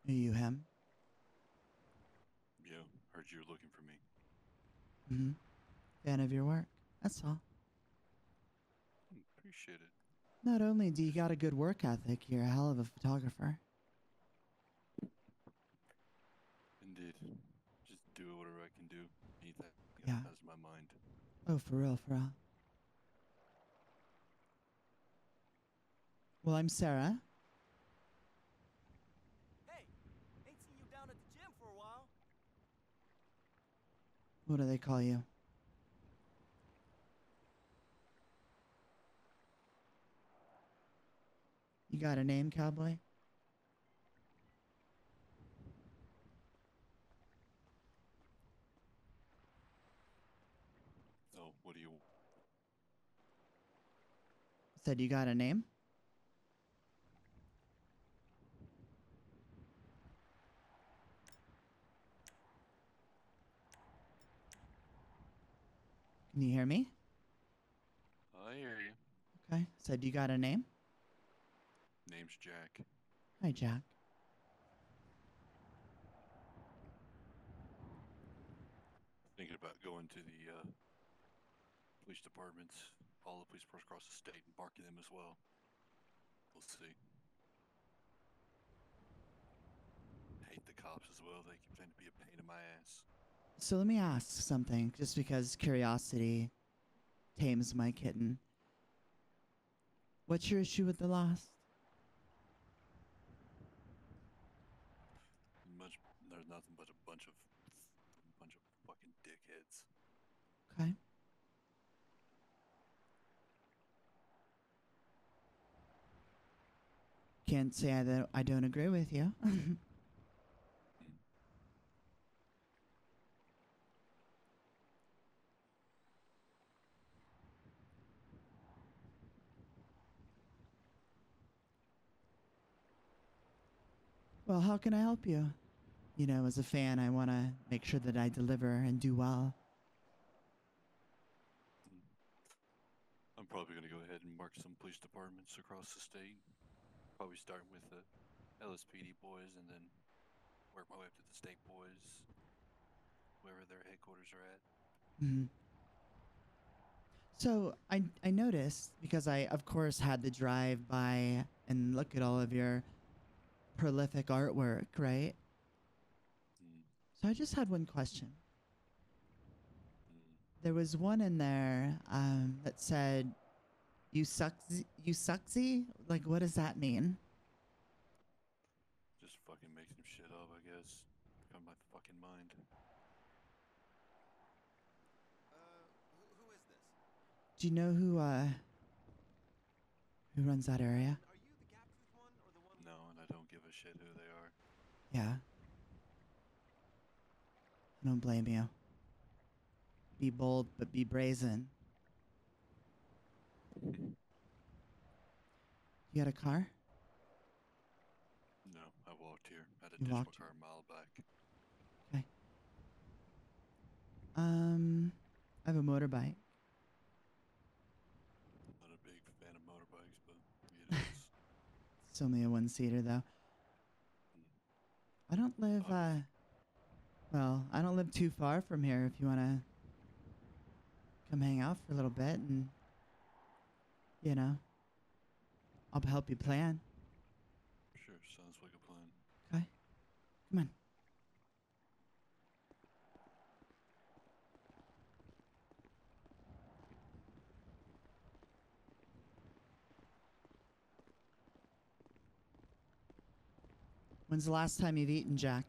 Are you him? Yeah, heard you were looking for me. Mm-hmm. Fan of your work. That's all. Appreciate it. Not only do you Just got a good work ethic, you're a hell of a photographer. indeed. Just do whatever I can do. Anything that Yeah. comes to my mind. Oh, for real, for real. Well, I'm Sarah. Hey, ain't seen you down at the gym for a while. What do they call you? You got a name, cowboy? So, what do you... Said you got a name? Can you hear me? I hear you. Okay. Said you got a name? Name's Jack. Hi, Jack. Thinking about going to the police departments, all the police departments across the state, and barking them as well. We'll see. Hate the cops as well. They tend to be a pain in my ass. So let me ask something, just because curiosity tames my kitten. What's your issue with the lost? There's nothing but a bunch of fucking dickheads. Okay. Can't say I don't agree with you. Hmm. Well, how can I help you? You know, as a fan, I want to make sure that I deliver and do well. Hmm. I'm probably gonna go ahead and mark some police departments across the state. Probably starting with the LSPD boys and then work my way up to the state boys, wherever their headquarters are at. Mhm. So I noticed, because I, of course, had to drive by and look at all of your prolific artwork, right? Mm, So I just had one question. mm. There was one in there that said, you sucksy? Like, what does that mean? Just fucking make some shit up, I guess. Come my fucking mind. Who is this? Do you know who runs that area? And are you the gap-toothed one or the one? No, and I don't give a shit who they are. Yeah, I don't blame you. Be bold, but be brazen. You got a car? No, I walked here. I had to You ditch my walked. car a mile back. Okay. I have a motorbike. Not a big fan of motorbikes, but it is. It's only a one-seater though. Mm, I don't live, obvious. well, I don't live too far from here if you want to come hang out for a little bit and, you know, I'll help you Yeah, plan. sure. Sounds like a plan. Okay? Come on. When's the last time you've eaten, Jack?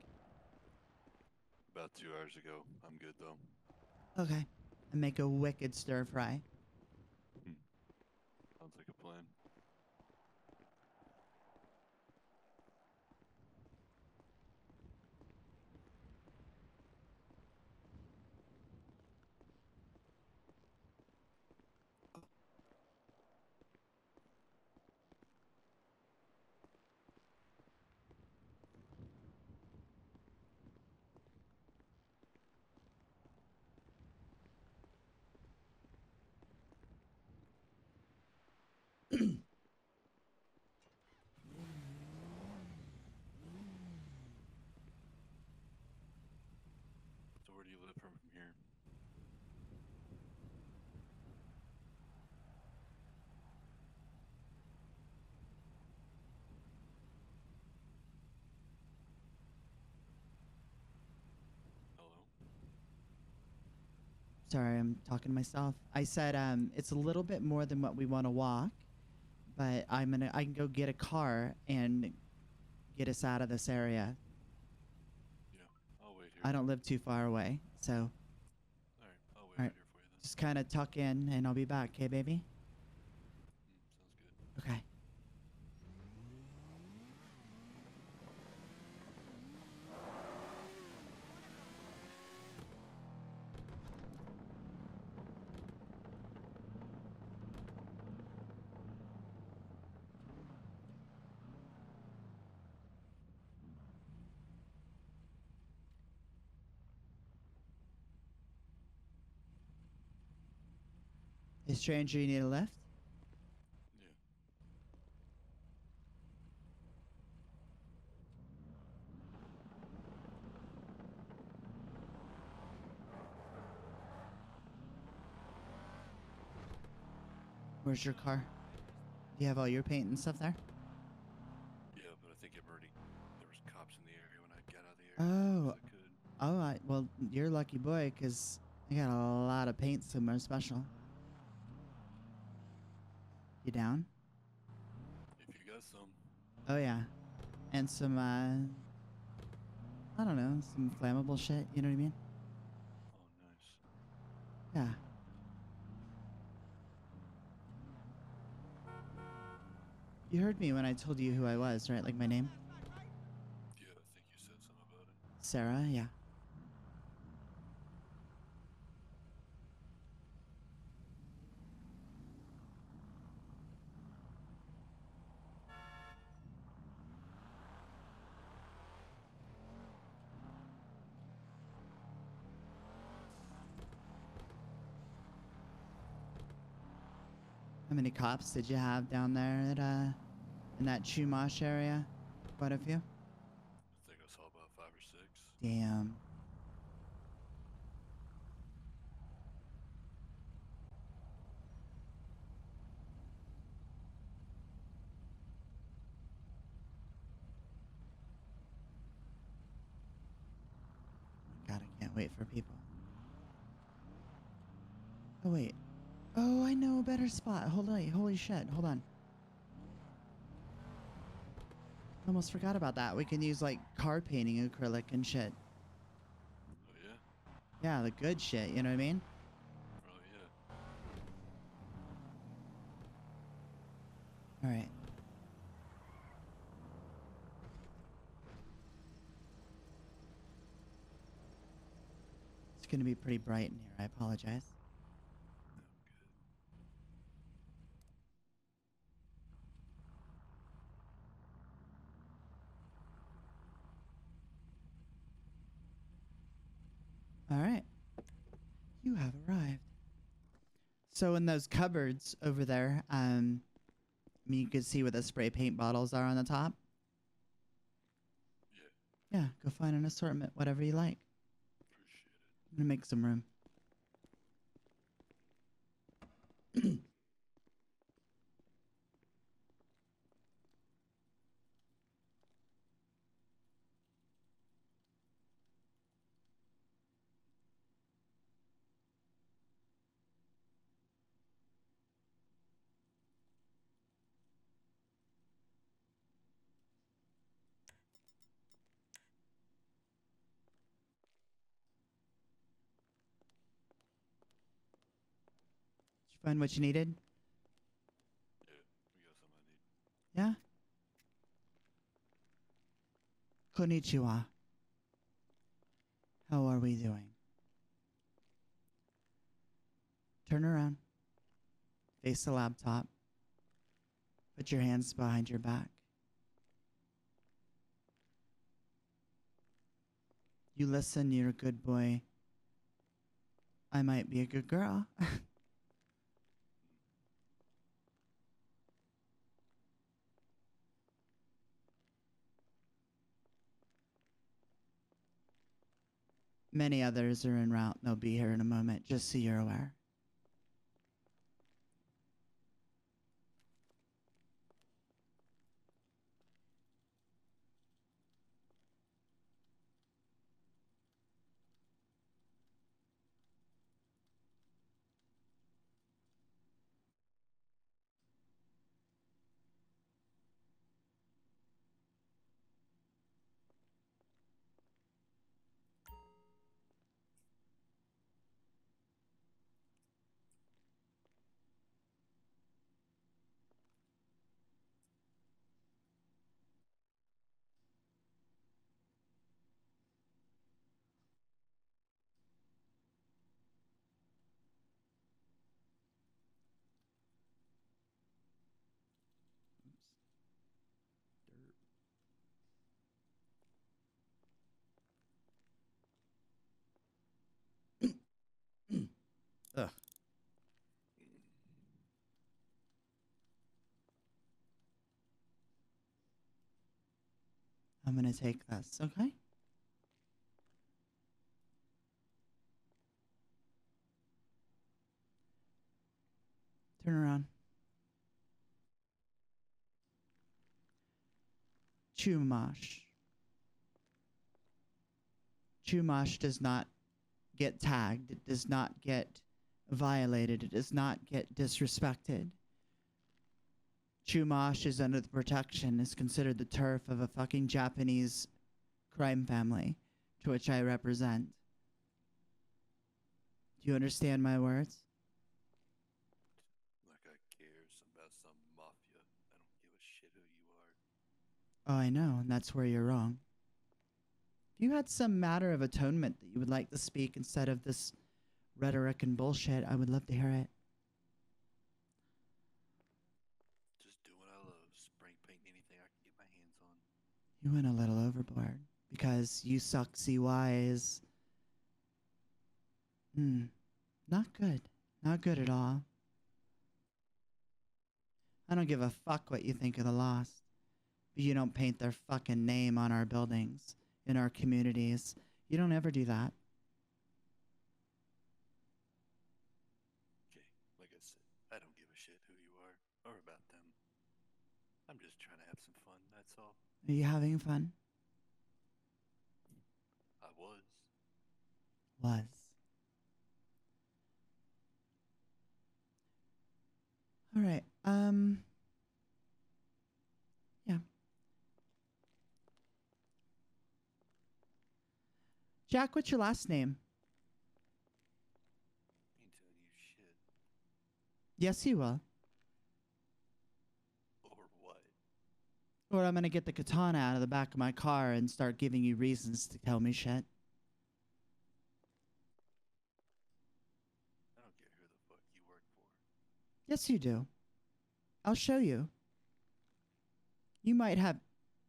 About 2 hours ago. I'm good though. Okay. And make a wicked stir fry. Hmm. Sounds like a plan. Sorry, I'm talking to myself. I said it's a little bit more than what we want to walk, but I can go get a car and get us out of this area. Yeah, I'll wait here. I don't live too far away, so All right, I'll wait All out right. here for you then. just kind of tuck in and I'll be back, okay, baby? Sounds good. Okay. Hey, stranger, you need a lift? Yeah. Where's your car? Do you have all your paint and stuff there? Yeah, but I think there was cops in the area when I got out of the area. Oh. I could. Oh, well, you're a lucky boy, because I got a lot of paint somewhere special. You down? If you got some. Oh, yeah. And some, I don't know, some flammable shit, you know what I mean? Oh, nice. Yeah. You heard me when I told you who I was, right? Like my name? Yeah, I think you said something about it. Sarah, yeah. How many cops did you have down there at, in that Chumash area? Quite a few? I think I saw about 5 or 6. Damn. God, I can't wait for people. Oh, wait. Oh, I know a better spot. Hold on. Holy shit. Hold on. Almost forgot about that. We can use, like, car painting acrylic and shit. Oh, yeah? Yeah, the good shit. You know what I mean? Oh, yeah. All right. It's going to be pretty bright in here. I apologize. All right. You have arrived. So in those cupboards over there, I mean, you could see where the spray paint bottles are on the top. Yeah. Yeah, go find an assortment, whatever you like. Appreciate it. I'm gonna make some room. Did you find what you needed? Yeah, we got something I need. Yeah? Konnichiwa. How are we doing? Turn around. Face the laptop. Put your hands behind your back. You listen, you're a good boy. I might be a good girl. Many others are en route. They'll be here in a moment, just so you're aware. Ugh. I'm gonna take this, okay? Turn around. Chumash. Chumash does not get tagged. It does not get violated. It does not get disrespected. Chumash is under the protection, is considered the turf of a fucking Japanese crime family, to which I represent. Do you understand my words? Like I cares about some mafia. I don't give a shit who you are. Oh, I know, and that's where you're wrong. If you had some matter of atonement that you would like to speak instead of this rhetoric and bullshit, I would love to hear it. Just do what I love. Spray paint anything I can get my hands on. You went a little overboard because you suck CY is not good. Not good at all. I don't give a fuck what you think of the Lost. But you don't paint their fucking name on our buildings, in our communities. You don't ever do that. Okay, like I said, I don't give a shit who you are or about them. I'm just trying to have some fun, that's all. Are you having fun? I was. Was. All right. Yeah. Jack, what's your last name? Ain't telling you shit. Yes, you will. Or what? Or I'm going to get the katana out of the back of my car and start giving you reasons to tell me shit. I don't care who the fuck you work for. Yes, you do. I'll show you. You might have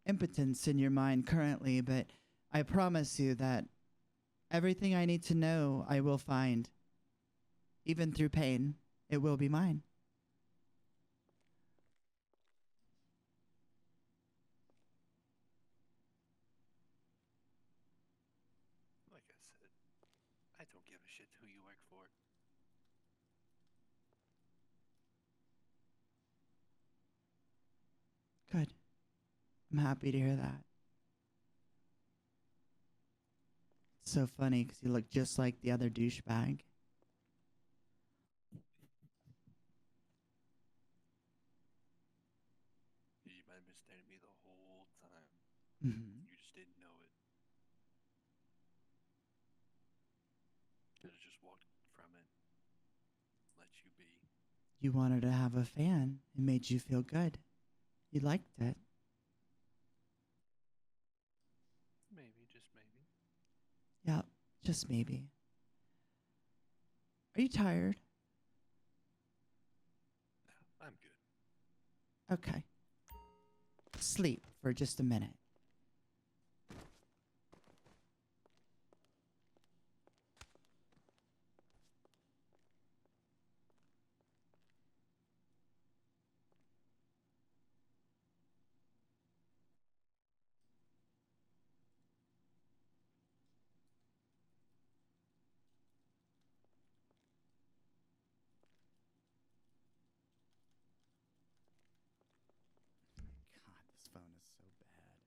impotence in your mind currently, but I promise you that everything I need to know, I will find. Even through pain, it will be mine. Like I said, I don't give a shit who you work for. Good. I'm happy to hear that. It's so funny because you look just like the other douchebag. You might have been staring at me the whole time. Mm-hmm. You just didn't know it. Could have just walked from it. Let you be. You wanted to have a fan. It made you feel good. You liked it. Maybe, just maybe. Yeah, just maybe. Are you tired? No, I'm good. Okay. Sleep for just a minute. God, this phone is so bad.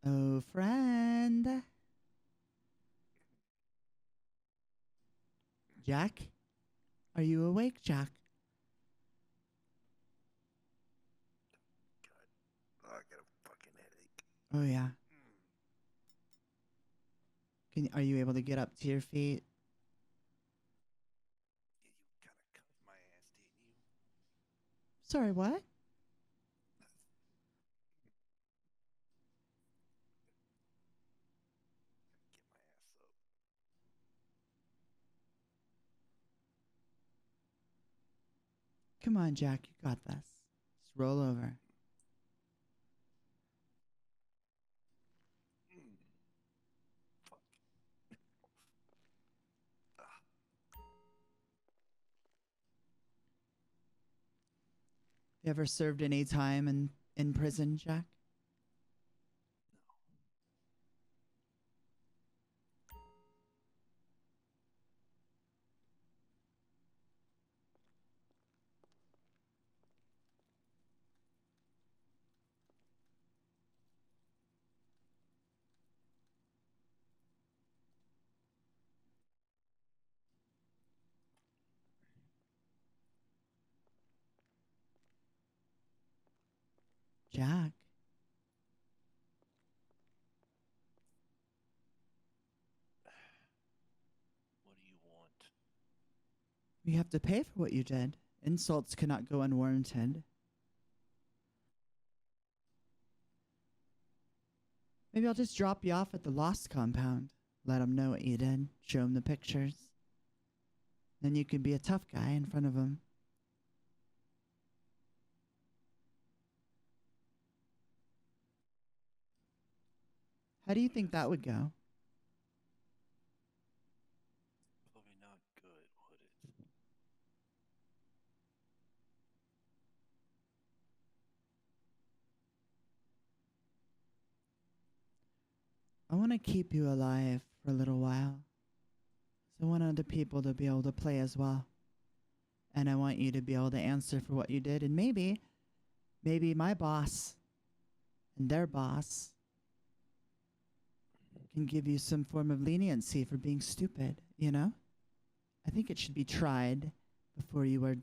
Oh, friend. Jack? Are you awake, Jack? God. Oh, I got a fucking headache. Oh, yeah. Are you able to get up to your feet? Yeah, you kind of cuffed my ass, didn't you? Sorry, what? Get my ass up. Come on, Jack. You got this. Just roll over. Fuck. You ever served any time in prison, Jack? Jack. What do you want? You have to pay for what you did. Insults cannot go unwarranted. Maybe I'll just drop you off at the Lost compound. Let them know what you did. Show them the pictures. Then you can be a tough guy in front of them. How do you think that would go? Probably not good, would it? I want to keep you alive for a little while. So I want other people to be able to play as well. And I want you to be able to answer for what you did. And maybe my boss and their boss can give you some form of leniency for being stupid, you know? I think it should be tried before you are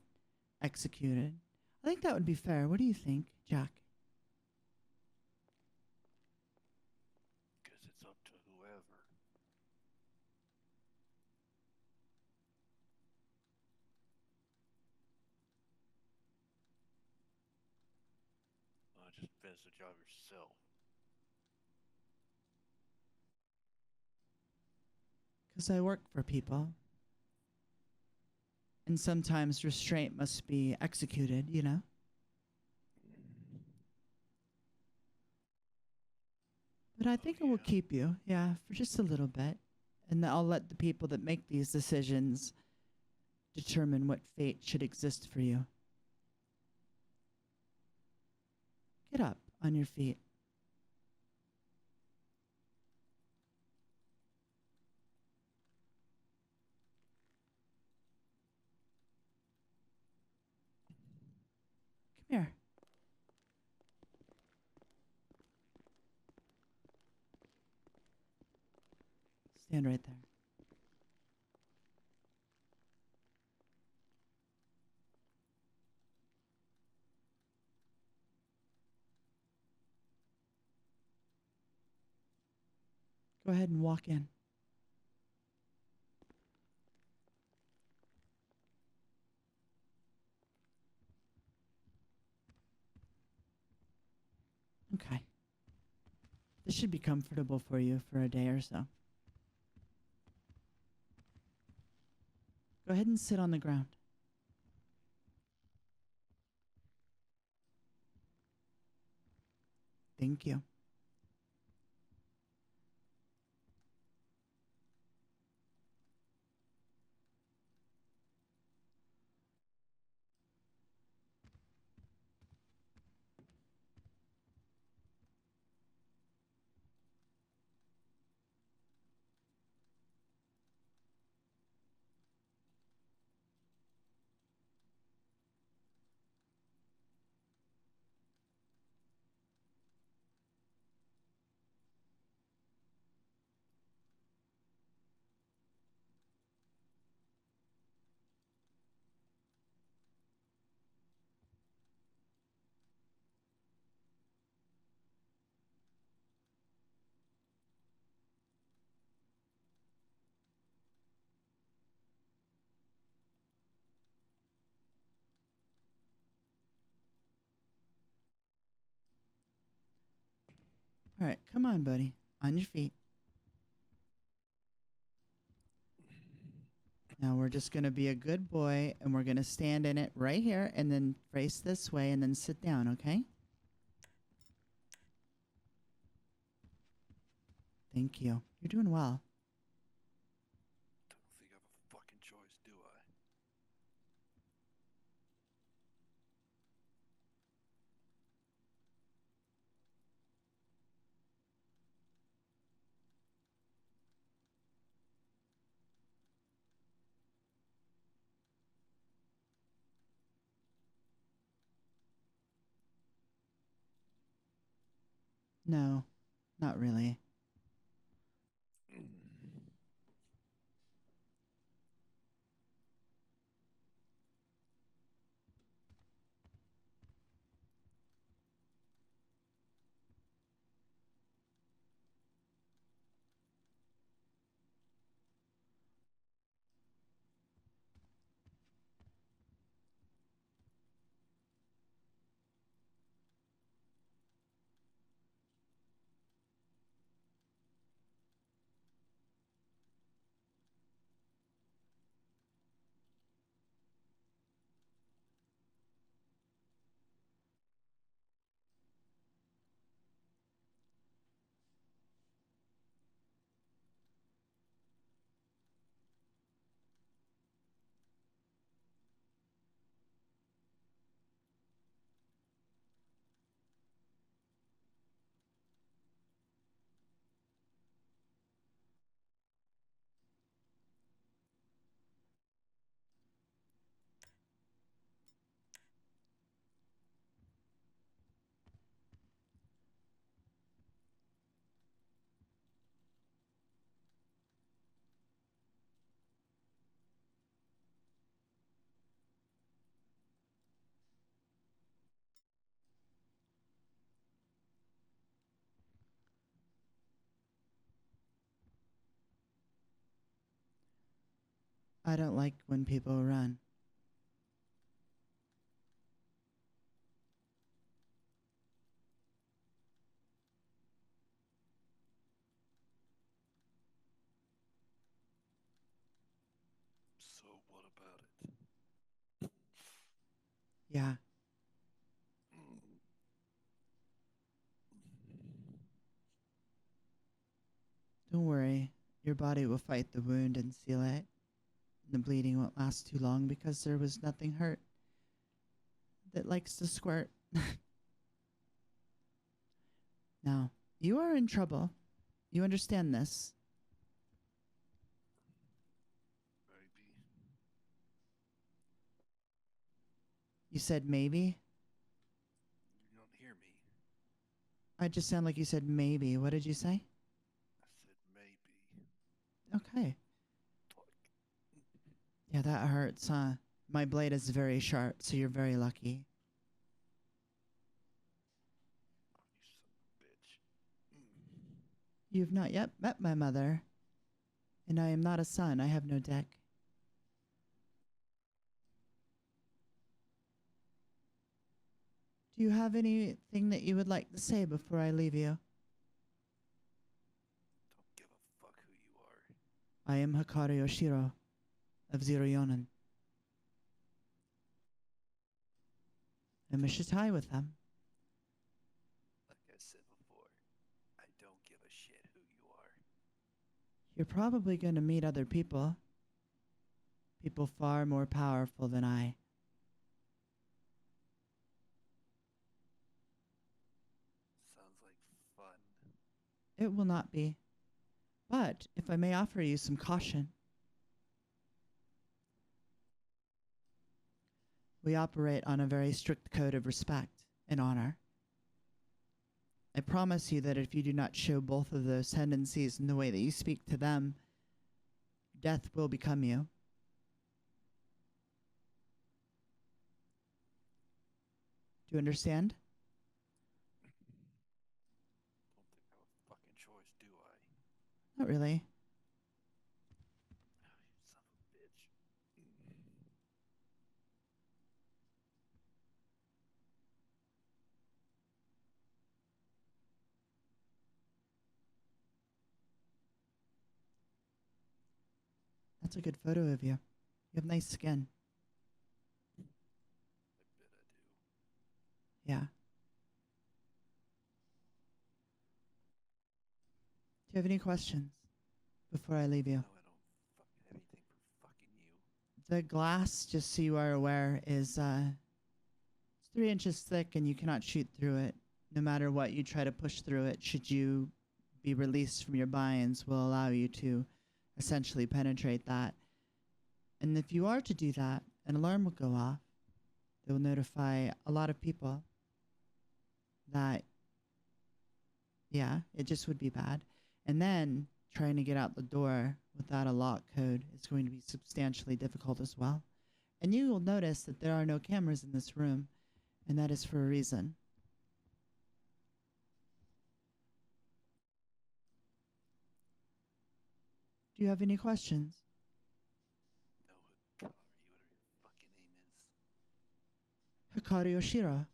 executed. I think that would be fair. What do you think, Jack? Guess it's up to whoever. Just finish the job yourself. Because I work for people. And sometimes restraint must be executed, you know? But I think it will keep you, yeah, for just a little bit. And I'll let the people that make these decisions determine what fate should exist for you. Get up on your feet. Come here. Stand right there. Go ahead and walk in. Okay. This should be comfortable for you for a day or so. Go ahead and sit on the ground. Thank you. All right, come on, buddy. On your feet. Now we're just going to be a good boy and we're going to stand in it right here and then face this way and then sit down, okay? Thank you. You're doing well. Don't think I have a fucking choice, do I? No, not really. I don't like when people run. So what about it? Yeah. Don't worry. Your body will fight the wound and seal it. The bleeding won't last too long because there was nothing hurt that likes to squirt. Now, you are in trouble. You understand this? Maybe. You said maybe? You don't hear me. I just sound like you said maybe. What did you say? I said maybe. Okay. Fuck. Yeah, that hurts, huh? My blade is very sharp, so you're very lucky. You son of a bitch. You've not yet met my mother, and I am not a son. I have no deck. Do you have anything that you would like to say before I leave you? Don't give a fuck who you are. I am Hikari Oshiro of Zero Yōnin. I'm a Shitai with them. Like I said before, I don't give a shit who you are. You're probably going to meet other people. People far more powerful than I. Sounds like fun. It will not be. But if I may offer you some caution, we operate on a very strict code of respect and honor. I promise you that if you do not show both of those tendencies in the way that you speak to them, death will become you. Do you understand? Don't think I have a fucking choice, do I? Not really. You son of a bitch. That's a good photo of you. You have nice skin. I bet I do. Yeah. Do you have any questions before I leave you? No, I don't fucking have anything for fucking you. The glass, just so you are aware, is it's 3 inches thick and you cannot shoot through it. No matter what you try to push through it, should you be released from your binds, will allow you to essentially penetrate that. And if you are to do that, an alarm will go off. They will notify a lot of people that, yeah, it just would be bad. And then trying to get out the door without a lock code is going to be substantially difficult as well. And you will notice that there are no cameras in this room, and that is for a reason. Do you have any questions? No, Hikari, whatever your fucking name is. Hikari Oshiro.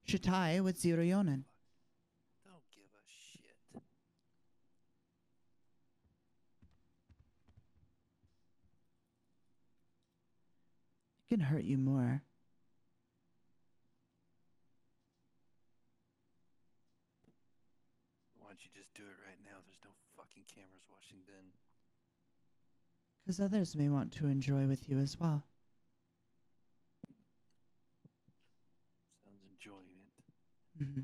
Shitai with 0 Yōnin. Don't give a shit. It can hurt you more. Why don't you just do it right now? There's no fucking cameras watching then. Because others may want to enjoy with you as well. Sounds enjoying it. Mm-hmm.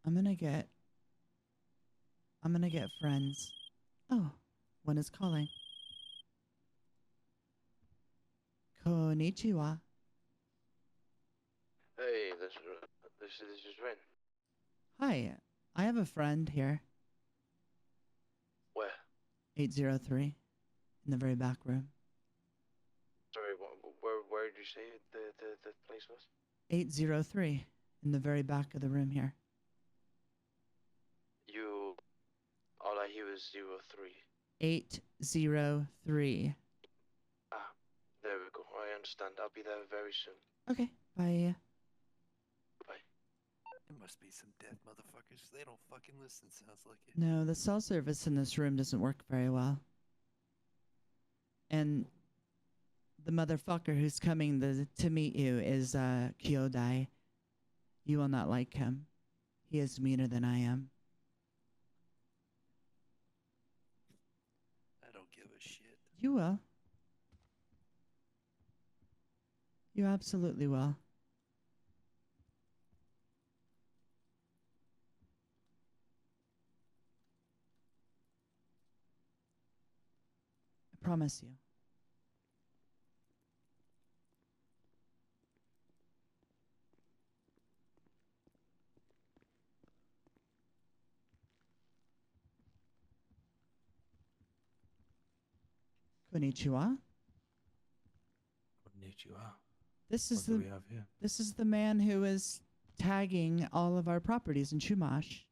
I'm gonna get friends. Oh, one is calling. Konnichiwa. Hey, this is Ren. Hi, I have a friend here. Where? 803 in the very back room. Sorry, where did you say the place was? 803 in the very back of the room here. All I hear is 03. 803. Ah, there we go. I understand. I'll be there very soon. Okay, bye. Bye. It must be some deaf motherfuckers. They don't fucking listen, sounds like it. No, the cell service in this room doesn't work very well. And the motherfucker who's coming to meet you is Kyodai. You will not like him. He is meaner than I am. I don't give a shit. You will. You absolutely will. I promise you. Konnichiwa. Konnichiwa. This is What do we the have here? this is the man who is tagging all of our properties in Chumash.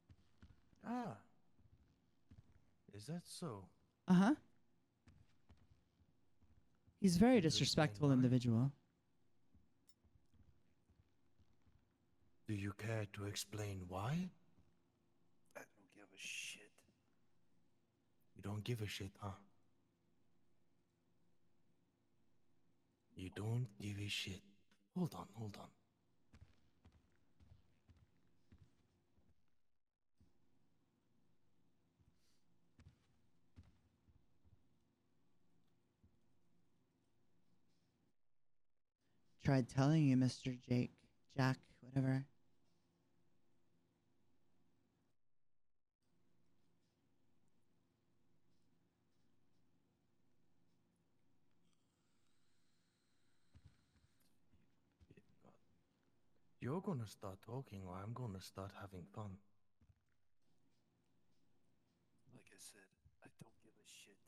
Ah. Is that so? Uh-huh. He's a very Can you explain disrespectful why? individual. Do you care to explain why? I don't give a shit. You don't give a shit, huh? You don't give a shit. Hold on, hold on. Tried telling you, Mr. Jack, whatever. You're gonna start talking or I'm gonna start having fun. Like I said, I don't give a shit.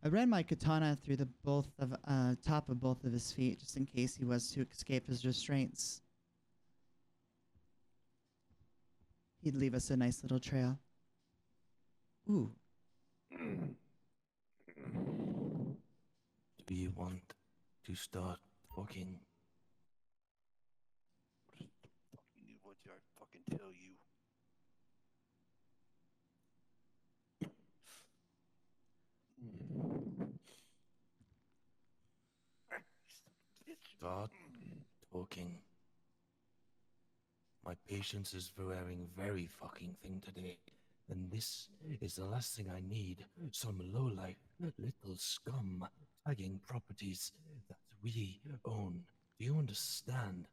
I ran my katana through the top of both of his feet, just in case he was to escape his restraints. He'd leave us a nice little trail. Ooh, Do you want to start talking. What did I fucking tell you? Start talking. My patience is wearing very fucking thin today, and this is the last thing I need. Some lowlife little scum tagging properties that we own. Do you understand?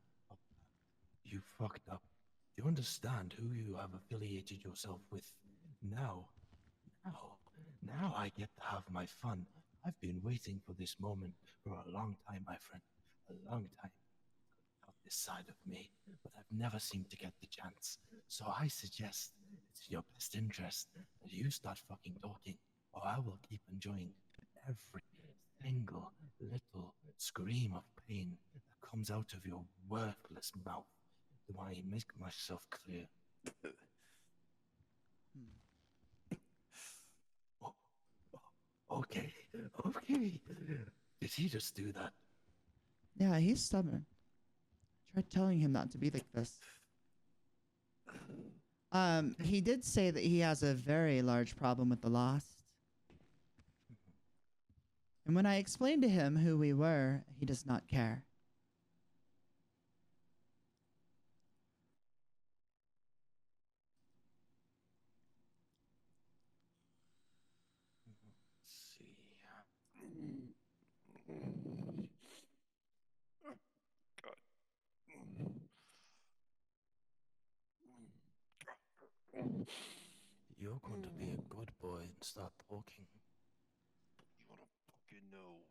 You fucked up. Do you understand who you have affiliated yourself with? Now, now, now I get to have my fun. I've been waiting for this moment for a long time, my friend. A long time. Out this side of me, but I've never seemed to get the chance. So I suggest it's in your best interest that you start fucking talking, or I will keep enjoying every single little scream of pain that comes out of your worthless mouth. Do I make myself clear? Oh, okay, okay. Did he just do that? Yeah, he's stubborn. I tried telling him not to be like this. He did say that he has a very large problem with the lost. And when I explained to him who we were, he does not care. Let's see. God. You're going to be a good boy and start talking. You wanna fucking know?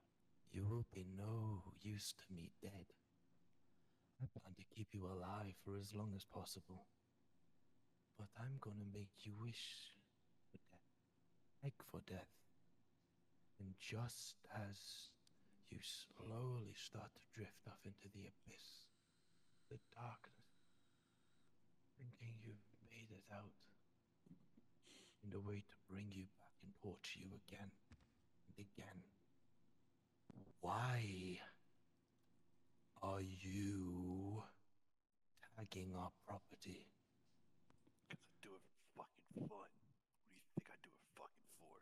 You will be no use to me dead. I plan to keep you alive for as long as possible. But I'm gonna make you wish for death. Beg for death. And just as you slowly start to drift off into the abyss, the darkness, thinking you've made it out, and a way to bring you back and torture you again and again. Why are you tagging our property? Cause I do it for fucking fun. What do you think I do it fucking for?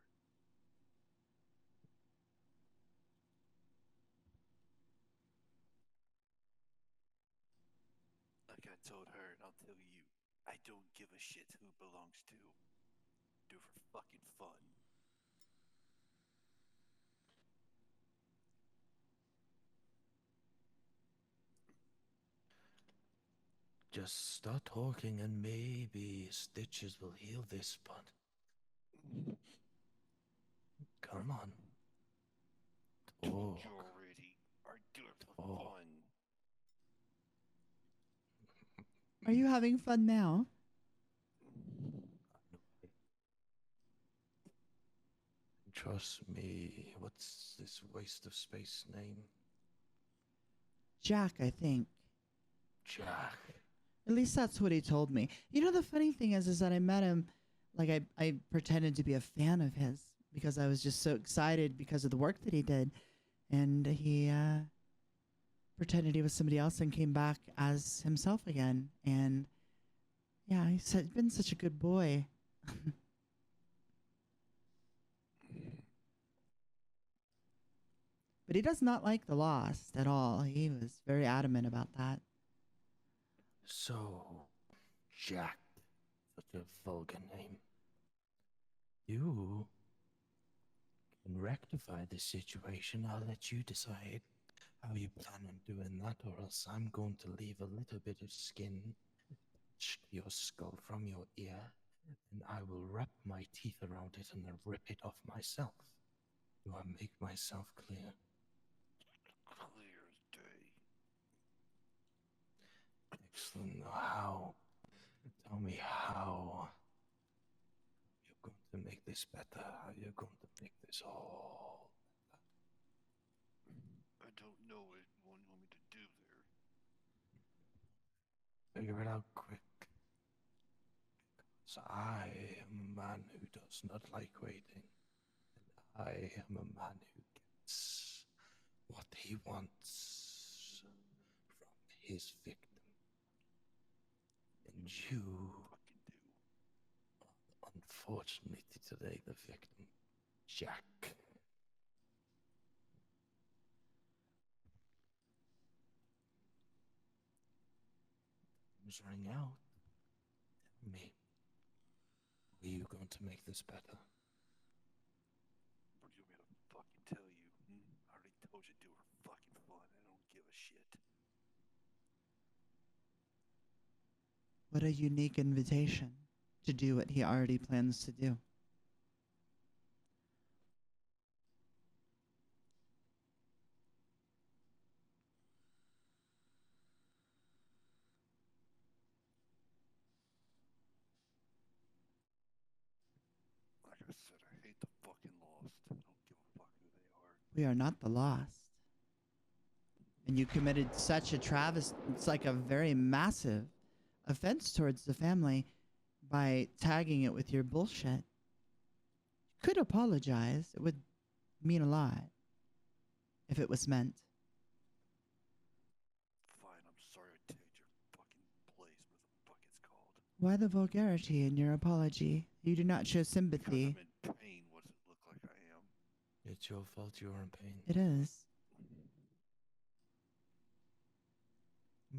Like I told her, and I'll tell you, I don't give a shit who it belongs to. Do it for fucking fun. Just start talking and maybe stitches will heal this spot. Come on. Told Talk. you already. I do it for Talk. fun. Are you having fun now? Trust me, what's this waste of space name? Jack, I think. Jack. At least that's what he told me. You know, the funny thing is that I met him, like I pretended to be a fan of his because I was just so excited because of the work that he did. And he pretended he was somebody else and came back as himself again. And yeah, he's been such a good boy. But he does not like the Lost at all. He was very adamant about that. So, Jack. Such a vulgar name. You can rectify this situation. I'll let you decide how you plan on doing that, or else I'm going to leave a little bit of skin attached to your skull from your ear, and I will wrap my teeth around it and then rip it off myself. Do I make myself clear? Clear as day. Excellent. How? Tell me how you're going to make this better. How you're going to make this all I don't know what you want me to do there. figure it out quick. So I am a man who does not like waiting. And I am a man who gets what he he wants from his victim. And you, unfortunately today, the victim, Jack. Time's running out. Tell me, are you going to make this better? What do you want me to fucking tell you? I already told you do her fucking fun. I don't give a shit. What a unique invitation to do what he already plans to do. Like I said, I hate the fucking lost. I don't give a fuck who they are. We are not the lost. And you committed such a travesty. It's like a very massive offense towards the family by tagging it with your bullshit. You could apologize. It would mean a lot if it was meant. Fine, I'm sorry I tagged your fucking place, where the fuck it's called. Why the vulgarity in your apology? You do not show Because sympathy. I'm in pain. What does it look like I am? It's your fault you are in pain. It is.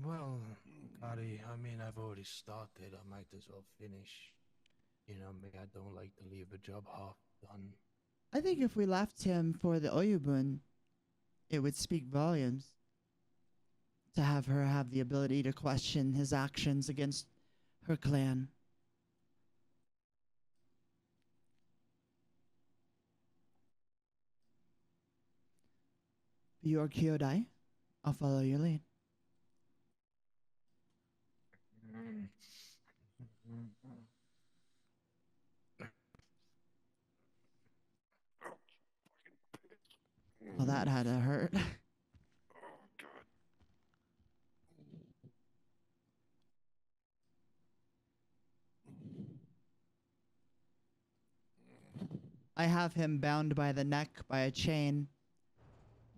Well, Hikari, I mean, I've already started. I might as well finish. You know me, I don't like to leave a job half done. I think if we left him for the Oyubun, it would speak volumes to have her have the ability to question his actions against her clan. You are Kyodai. I'll follow your lead. Well, that had to hurt. Oh, God. I have him bound by the neck by a chain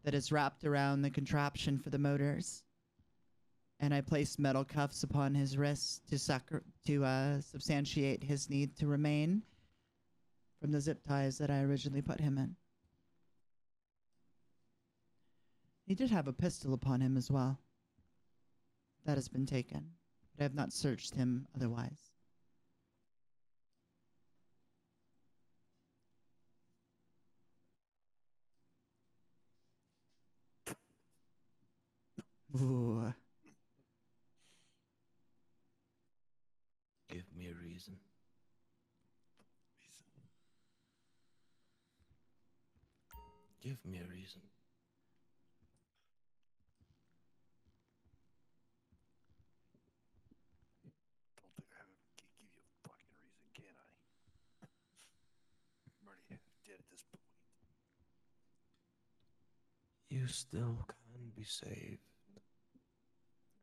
that is wrapped around the contraption for the motors. And I place metal cuffs upon his wrists to substantiate his need to remain from the zip ties that I originally put him in. He did have a pistol upon him as well. That has been taken, but I have not searched him otherwise. Ooh. Give me a reason. Give me a reason. Don't think I have give you a fucking reason, can I? I'm already half dead at this point. You still can be saved.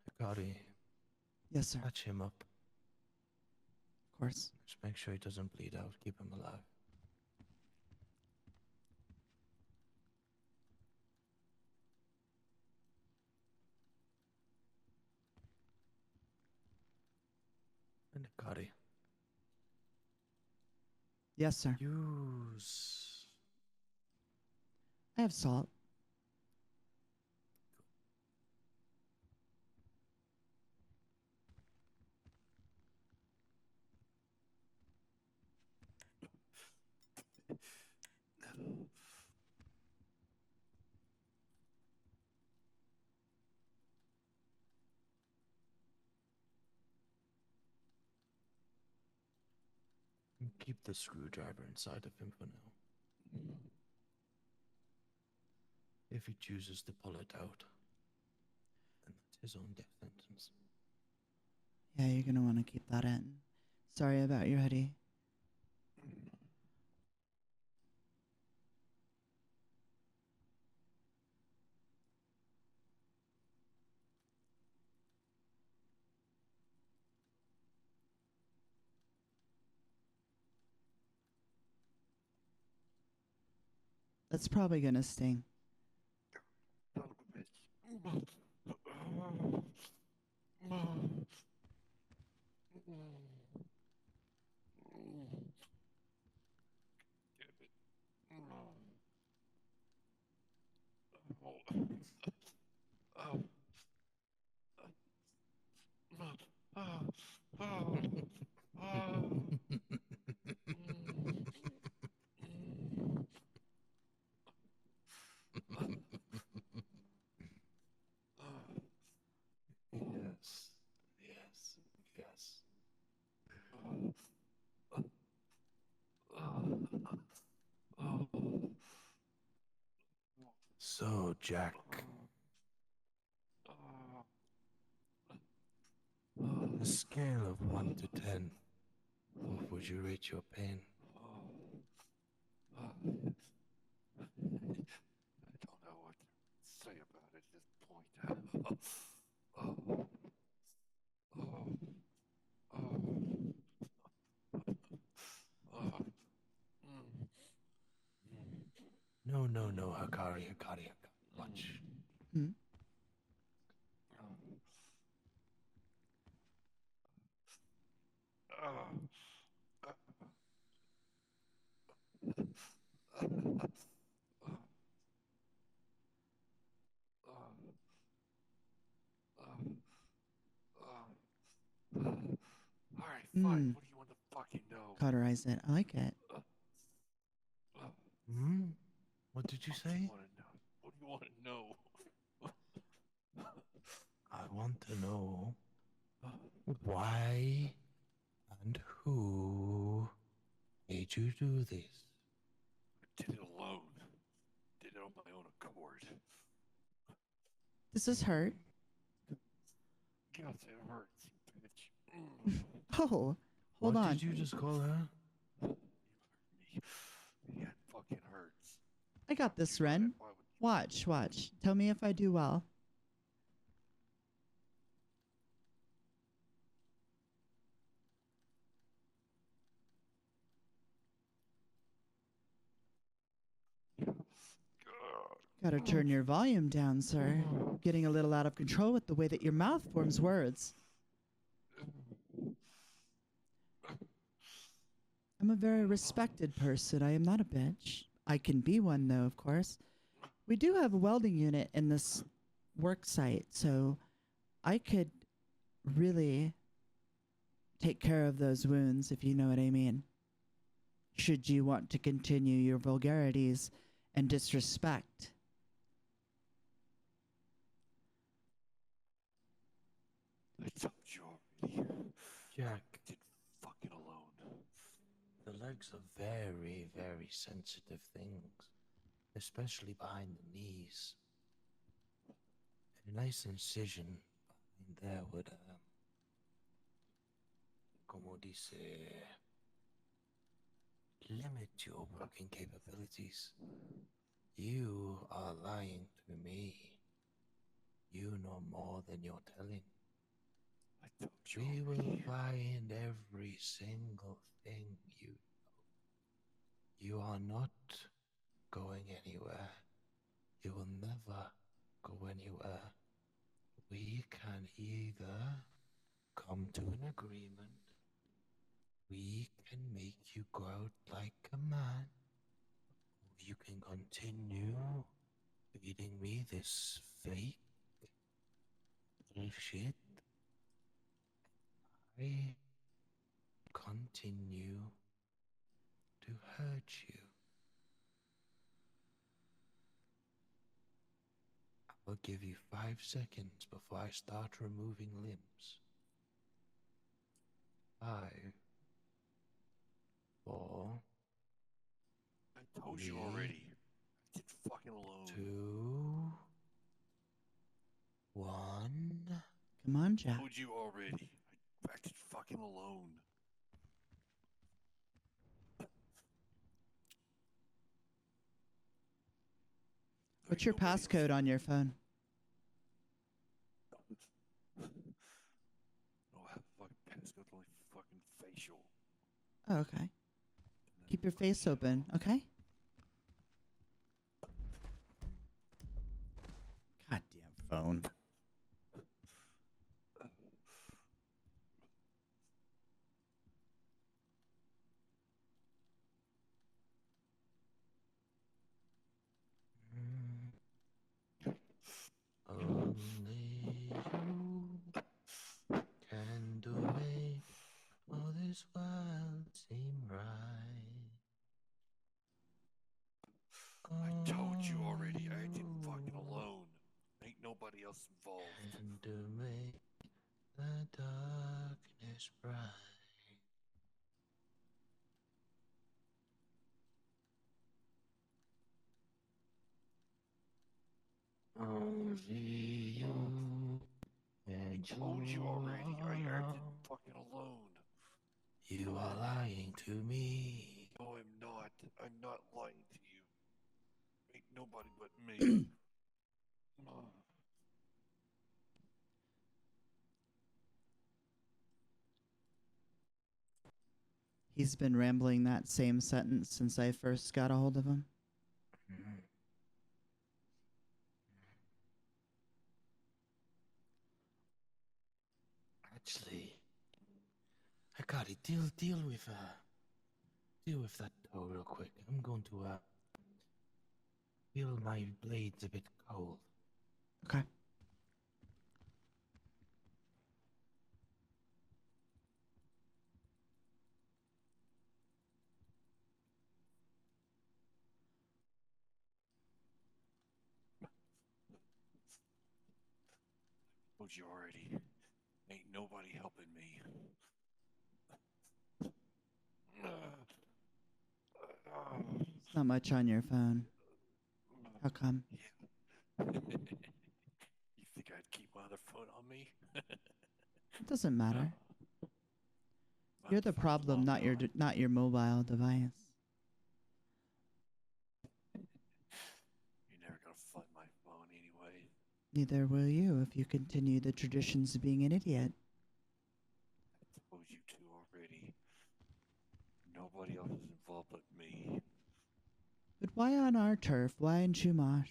Hikari, Yes, sir. patch him up. Of course. Just make sure he doesn't bleed out. Keep him alive. And Hikari, Yes, sir. use... I have salt. Keep the screwdriver inside of him for now. If he chooses to pull it out, then that's his own death sentence. Yeah, you're gonna want to keep that in. Sorry about your hoodie. That's probably gonna sting. That'll be Yes, yes, yes. So, Jack, on a scale of 1 to 10, what would you rate your pain? I don't know what to say about it at this point. No, no, no, Hikari. Watch. Hmm? Alright, fine. Hmm. What do you want to fucking know? Cauterize it. I like it. Hmm? What did you What do you say? want to know? What do you want to know? I want to know why and who made you do this? I did it alone. Did it on my own accord. This is hurt. God, it hurts, you bitch. Oh, hold What on. did you just call her? You hurt me. Yeah, it fucking hurts. I got this, You know Ren. that. Why would you? Watch. Tell me if I do well. Gotta turn your volume down, sir. Getting a little out of control with the way that your mouth forms words. I'm a very respected person. I am not a bitch. I can be one, though, of course. We do have a welding unit in this work site, so I could really take care of those wounds, if you know what I mean. Should you want to continue your vulgarities and disrespect. I told you already. Jack, I did fucking alone. the legs are very, very sensitive things, especially behind the knees. And a nice incision behind there would, como dice, limit your working capabilities. You are lying to me. You know more than you're telling. I told you We will already. find every single thing you know. You are not going anywhere. You will never go anywhere. We can either come to an agreement, we can make you go out like a man, or you can continue feeding me this fake bullshit. I continue to hurt you. I'll give you 5 seconds before I start removing limbs. 5, 4, I told you 3, already. I did fucking alone. 2, 1. Come on, I Jack. told you already. I acted fucking alone. What's your Nobody else- passcode on your phone? No, I have fucking passcode, only fucking facial. Oh, okay. Keep your face open, okay? Goddamn phone. this world seem right? I told you already, I ain't fucking alone. Ain't nobody else involved. And to make the darkness bright. Only you and Told you already, I ain't fucking alone. You are lying to me. No, I'm not. I'm not lying to you. Ain't nobody but me. He's been rambling that same sentence since I first got a hold of him. Actually, Hikari, deal with that dough real quick. I'm going to feel my blades a bit cold. Okay. Told you already. Ain't nobody helping me. It's not much on your phone. How come? You think I'd keep my other phone on me? It doesn't matter. My You're the phone's problem, long not gone. not your mobile device. You're never gonna find my phone anyway. Neither will you if you continue the traditions of being an idiot. I told you to already. Nobody else is involved but me. But why on our turf? Why in Chumash?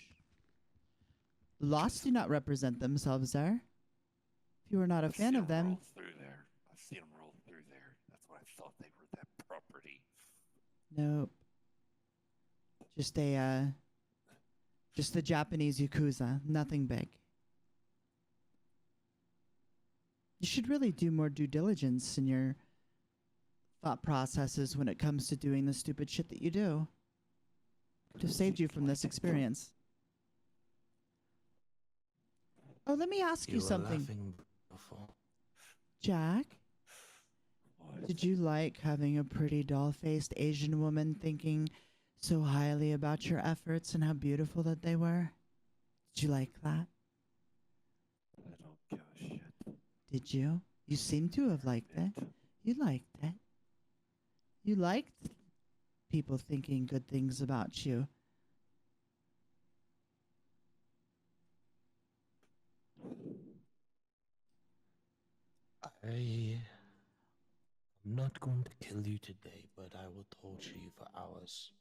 The Lost do not represent themselves there. If you are not a I've fan seen of them, roll through there. I've seen them roll through there. That's what I thought they were, that property. nope. Just the Japanese Yakuza. Nothing big. You should really do more due diligence in your thought processes when it comes to doing the stupid shit that you do. Could have saved you from this experience. Oh, let me ask you were something. laughing before. Jack, What? did you like having a pretty doll-faced Asian woman thinking so highly about your efforts and how beautiful that they were? Did you like that? I don't give a shit. Did you? You seem to have liked it. You liked it. You liked people thinking good things about you. I'm not going to kill you today, but I will torture you for hours.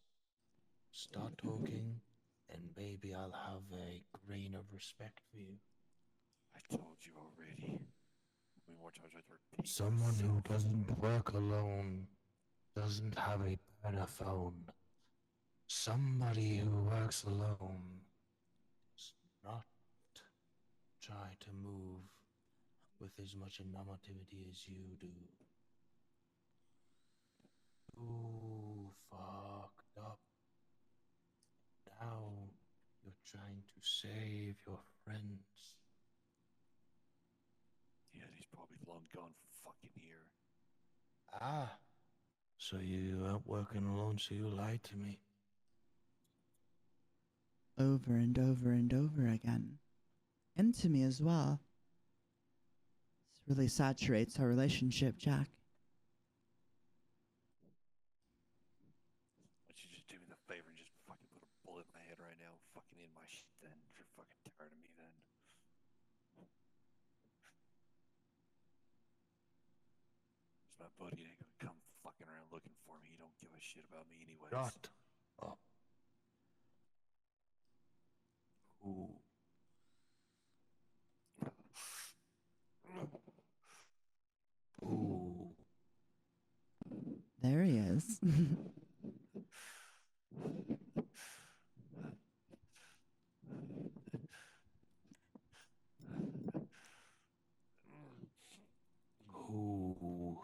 Start talking, and maybe I'll have a grain of respect for you. I told you already. How many more times I have to repeat Someone who myself? doesn't work alone doesn't have a better phone. Somebody who works alone does not try to move with as much normativity as you do. You fucked up. Now you're trying to save your friends. Yeah, he's probably long gone from fucking here. Ah, so you aren't working alone, so you lied to me. Over and over and over again. And to me as well. This really saturates our relationship, Jack. Why don't you just do me the favor and just fucking put a bullet in my head right now? Fucking in my shit then. If you're fucking tired of me then. It's my buddy ain't gonna come fucking around looking for me. He don't give a shit about me anyways. Shut up. Ooh. Ooh. There he is. Ooh.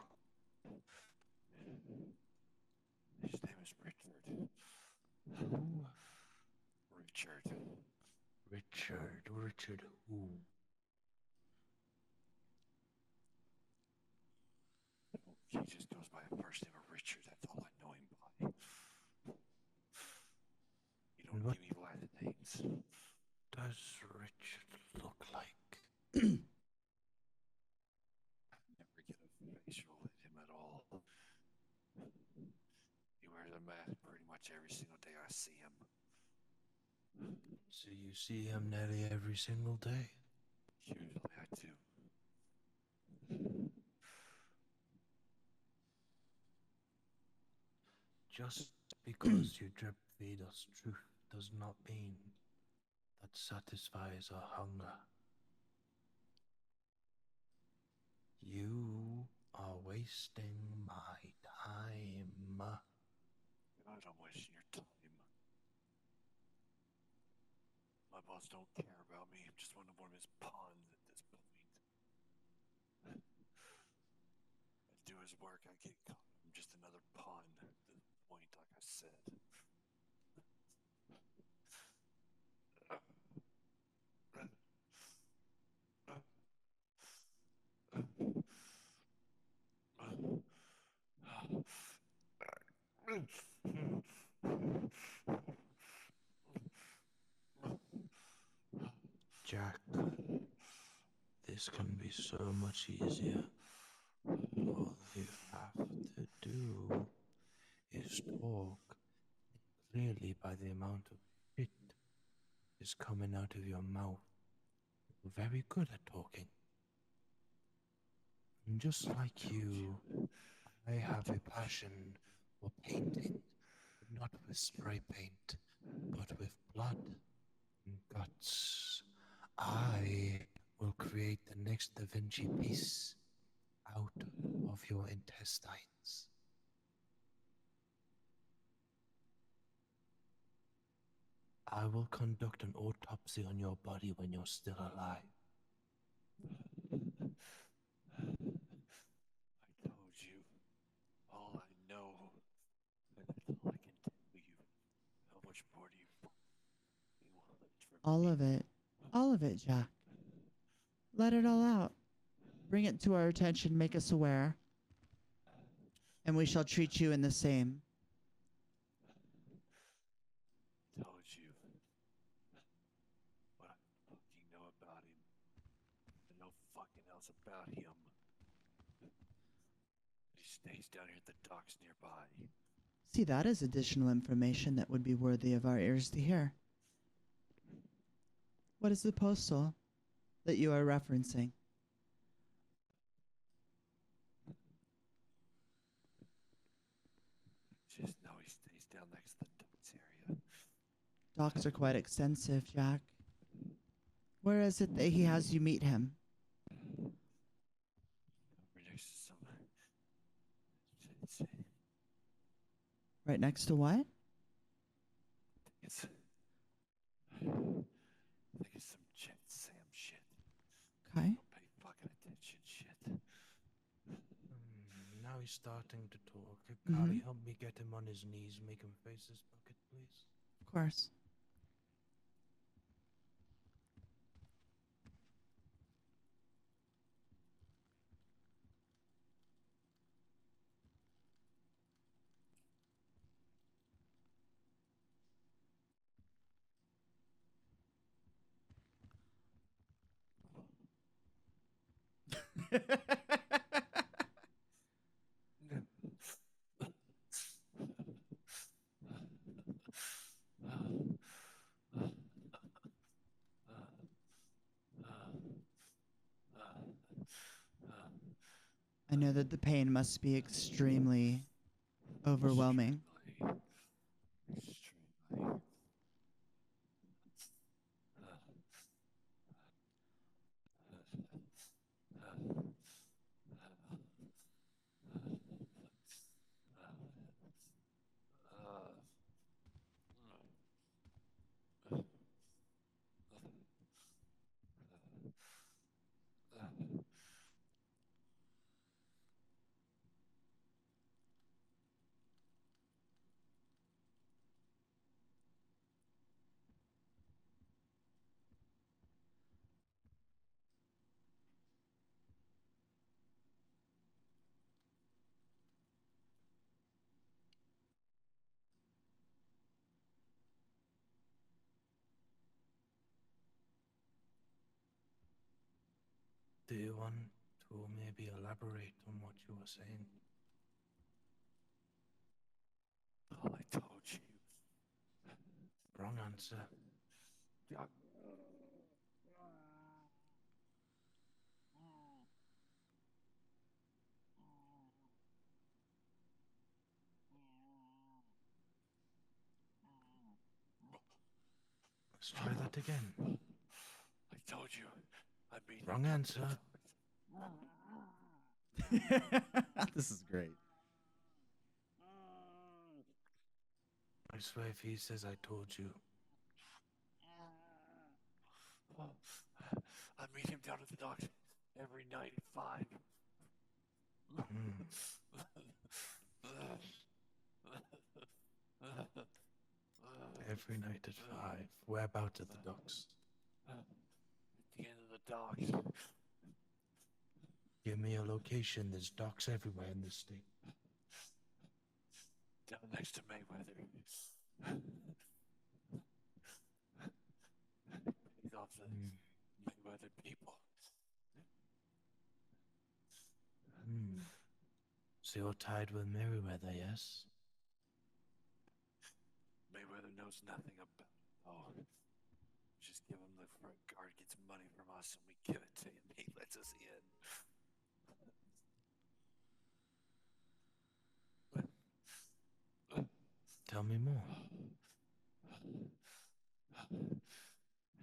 Richard. Richard who? He just goes by the first name of Richard. That's all I know him by. You don't What give me last names. does Richard look like? Never get a facial at him at all. He wears a mask pretty much every single day I see him. So you see him nearly every single day? Usually I do. Just because you drip feed us truth does not mean that satisfies our hunger. You are wasting my time. God, I'm wasting your time. My boss don't care about me. I'm just one of his pawns at this point. I do his work, I get caught. I'm just another pawn at this point, like I said. Jack, this can be so much easier. All you have to do is talk. Clearly, by the amount of shit is coming out of your mouth, you're very good at talking. And just like you, I have a passion for painting, but not with spray paint, but with blood and guts. I will create the next Da Vinci piece out of your intestines. I will conduct an autopsy on your body when you're still alive. I told you all I know, and that's all I can tell you. How much more do you want from All me? of it. All of it, Jack. Let it all out. Bring it to our attention, make us aware, and we shall treat you in the same. Told you what I fucking know about him. I know fucking else about him. He stays down here at the docks nearby. See, that is additional information that would be worthy of our ears to hear. What is the postal that you are referencing? Just know he stays down next to the docks area. Docks are quite extensive, Jack. Where is it that he has you meet him? Over next to some. It's Right next to what? It's. I think it's some Jet Sam shit. Okay. Don't pay fucking attention shit. Now he's starting to talk. Mhm. Hikari, help me get him on his knees. Make him face his bucket, please. Of course. I know that the pain must be extremely overwhelming. Extremely. Do you want to maybe elaborate on what you were saying? Oh, I told you. Wrong answer. Let's try that again. I told you. I mean, Wrong answer. This is great. I swear if he says I told you. I meet him down at the docks every night at 5. Every night at 5. Whereabouts at the docks? At the end of the docks. Give me a location. There's docks everywhere in this state. Down next to Mayweather. He's off the Mayweather people. So you're tied with Merryweather, yes? Mayweather knows nothing about it. Oh, just give him the front guard, gets money from us, and we give it to him. He lets us in. Tell me more.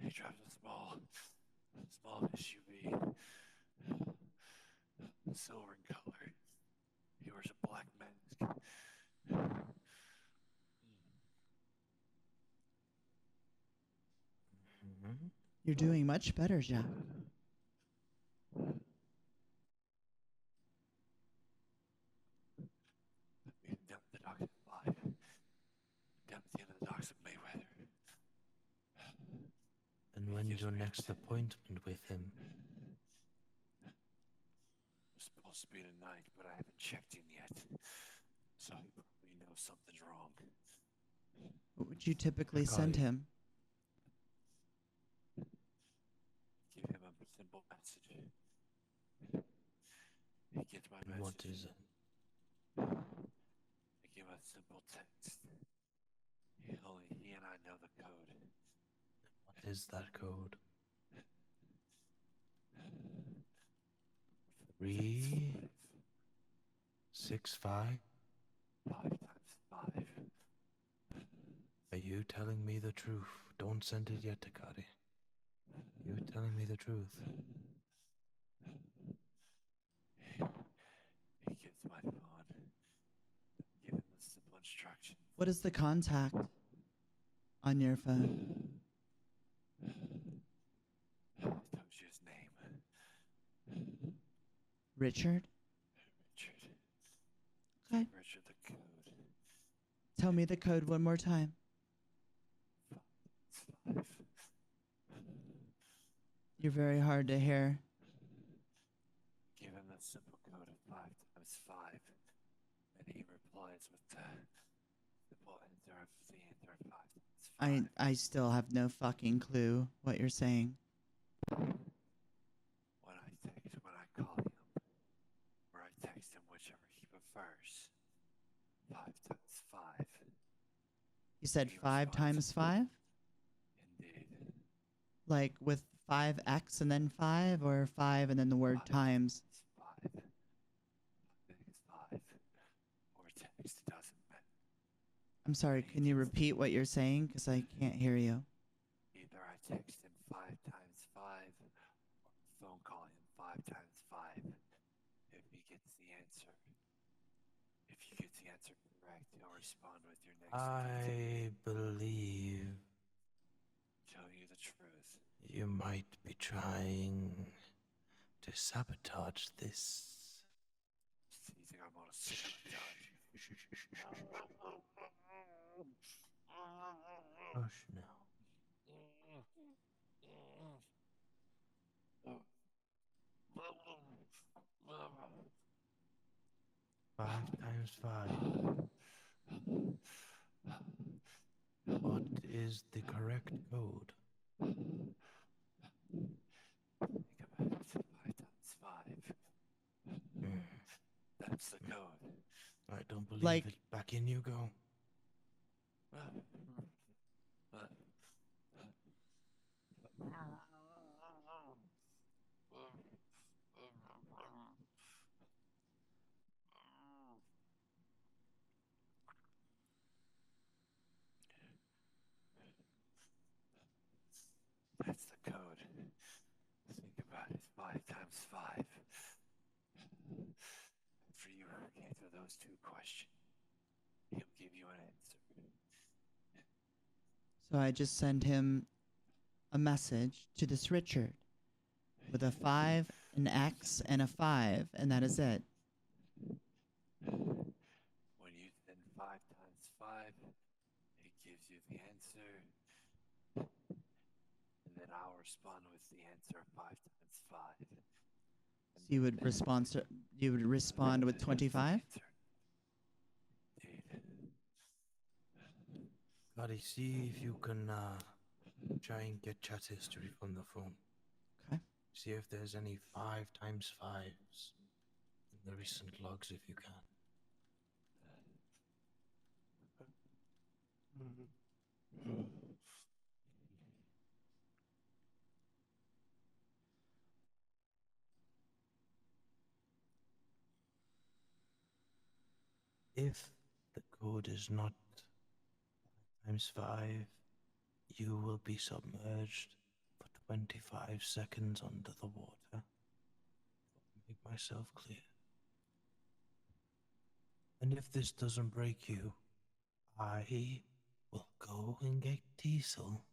He drives a small SUV, silver in color. He wears a black mask. You're doing much better, Jack. Meet him down at the docks at 5. Down at the end of the docks of Mayweather. And when's your next appointment with him? It's supposed to be tonight, but I haven't checked in yet. So he probably knows something's wrong. What would you typically send Hikari. him? Give him a simple message. He gets my And message. what is it? I give a simple text. Only he and I know the code. What is that code? 3, 6, 5? 5 times 5. Are you telling me the truth? Don't send it yet, Hikari. You're telling me the truth. He gets my phone. Give him the simple instruction. What is the contact on your phone? I told you his name. Richard? Richard. Okay. Richard the code. Tell me the code one more time. 5. You're very hard to hear. Give him the simple code of 5 times 5. And he replies with the simple answer of the answer of 5 times 5. I still have no fucking clue what you're saying. When I call him, or I text him, whichever he prefers. 5 times 5. You said He 5 responds. times 5? Indeed. Like with 5x and then 5, or 5 and then the word 5 times? 5. I think it's 5. Or text, it doesn't matter. I'm sorry, can you repeat what you're saying? Because I can't hear you. Either I text him 5 times 5, or phone call him 5 times 5. If he gets the answer. If he gets the answer correct, he'll respond with your next I believe tell you the truth. you might be trying to sabotage this. You think I'm on a sabotage? Hush now. 5 times 5. What is the correct code? Think about it. 5 times That's the code. I don't believe Like- it. Back in you go. That's the code. Think about it. 5 times 5. For you to answer those 2 questions, he'll give you an answer. So I just send him a message to this Richard with a 5, an X, and a 5, and that is it. When you send 5 times 5, it gives you the answer. And then I'll respond with the answer of 5 times 5. So you would respond with 25? Gotta see if you can try and get chat history from the phone. Okay. See if there's any 5 times 5s in the recent logs if you can. If the code is not times 5, you will be submerged for 25 seconds under the water. Make myself clear. And if this doesn't break you, I will go and get Diesel,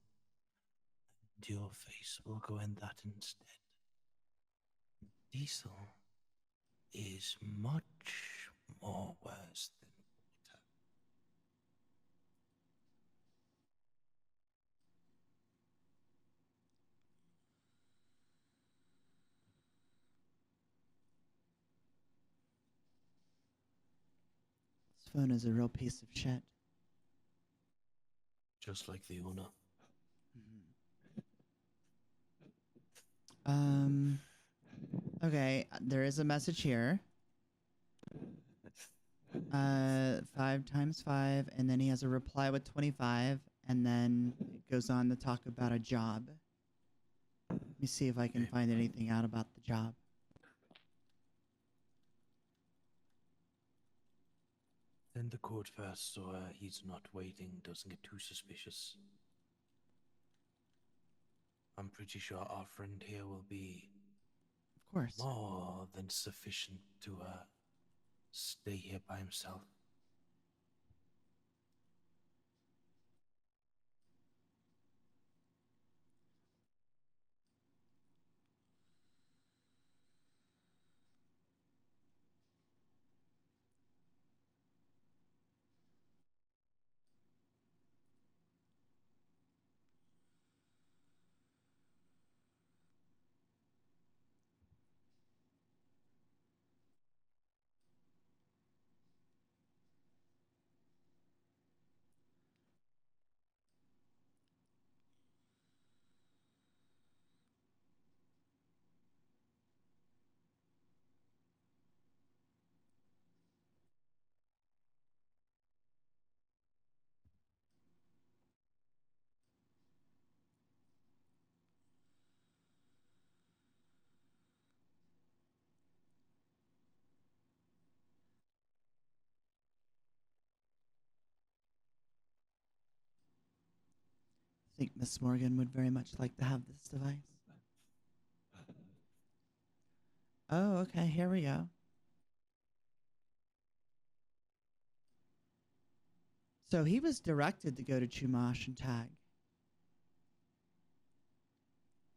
and your face will go in that instead. Diesel is much more worse than water. This phone is a real piece of shit. Just like the owner. Okay, there is a message here. 5 times 5, and then he has a reply with 25, and then it goes on to talk about a job. Let me see if I can find anything out about the job. Send the code first so he's not waiting, doesn't get too suspicious. I'm pretty sure our friend here will be Of course. more than sufficient to stay here by himself. I think Miss Morgan would very much like to have this device. Oh, okay, here we go. So he was directed to go to Chumash and tag.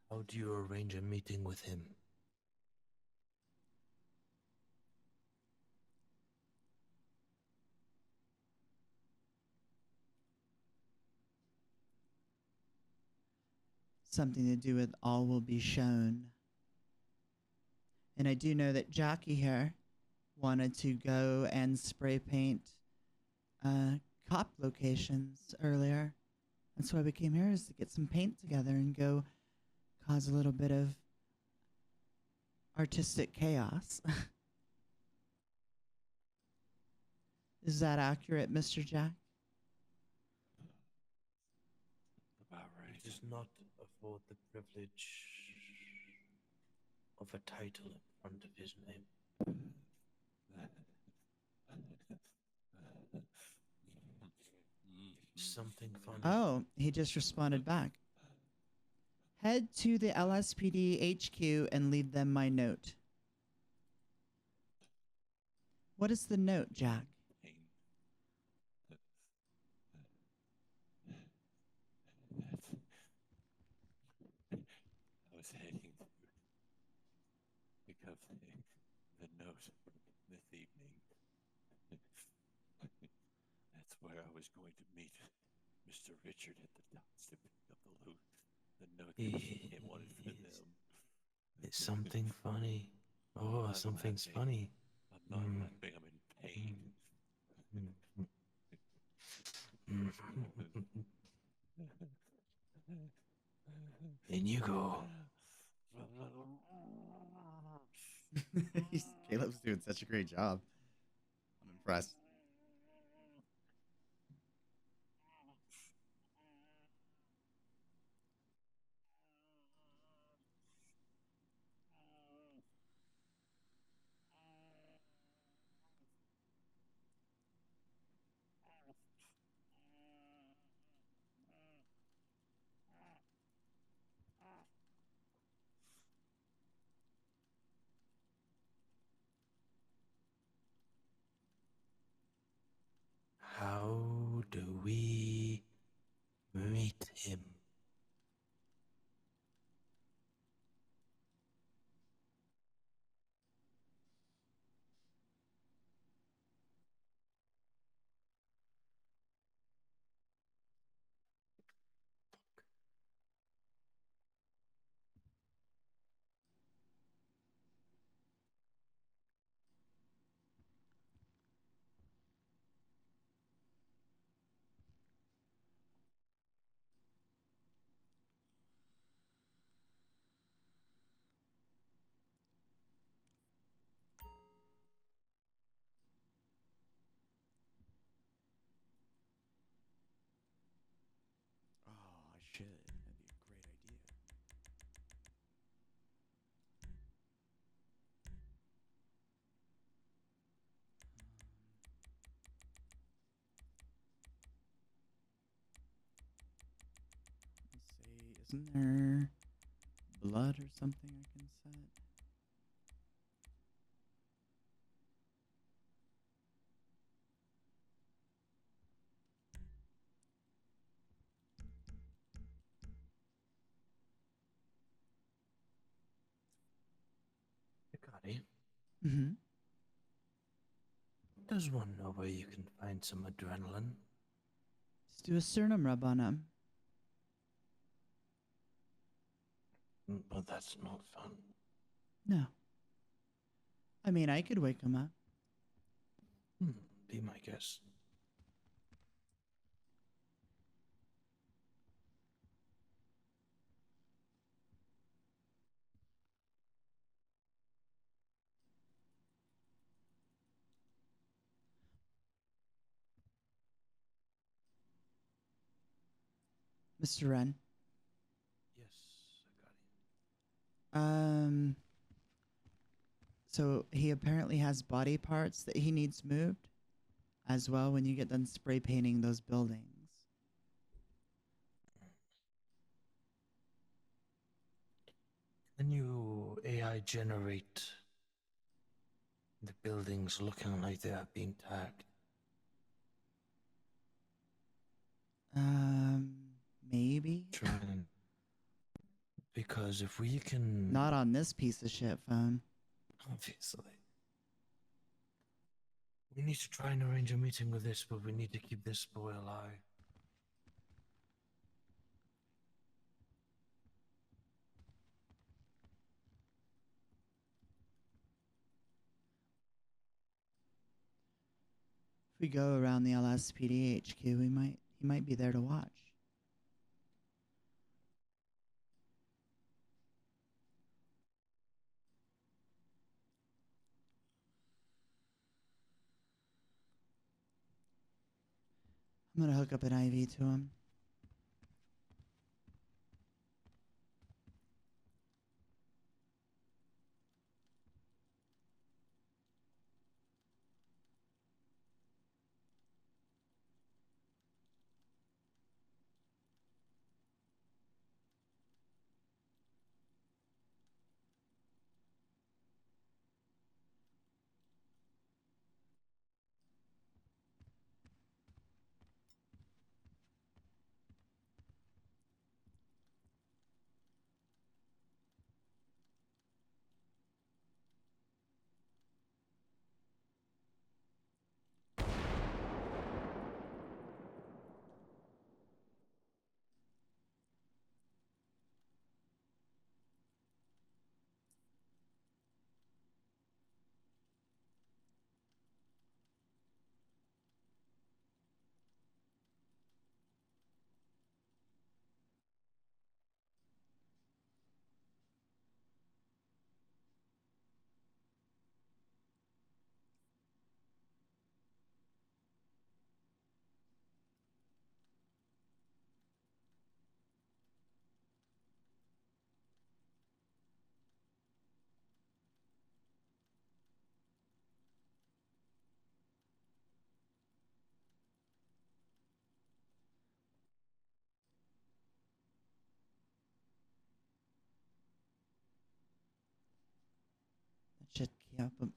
How do you arrange a meeting with him? Something to do with all will be shown. And I do know that Jackie here wanted to go and spray paint cop locations earlier. That's why we came here, is to get some paint together and go cause a little bit of artistic chaos. Is that accurate, Mr. Jack? About He right. does not afford the privilege of a title in front of his name. Something funny. Oh, he just responded back. Head to the LSPD HQ and leave them my note. What is the note, Jack? Pain. I was heading to pick up the note this evening. That's where I was going to meet Mr. Richard at the docks to pick up the loot. The note that he wanted for them. It's something funny. Oh, I'm something's laughing. funny. I'm not laughing, I'm in pain. In you go. Caleb's doing such a great job. I'm impressed. How do we meet him? Oh, I should. That'd be a great idea. Let's see. Isn't there blood or something I can set? Hikari, Mm-hmm. does one know where you can find some adrenaline? Just do a sternum rub on him. But that's not fun. No. I mean, I could wake him up. Be my guest. Mr. Wren. Yes, Hikari. So he apparently has body parts that he needs moved as well when you get done spray painting those buildings. Can you AI generate the buildings looking like they are being tagged? Maybe. Trying. Because if we can... Not on this piece of shit phone. Obviously. We need to try and arrange a meeting with this, but we need to keep this boy alive. If we go around the LSPD HQ, he might be there to watch. I'm gonna hook up an IV to him.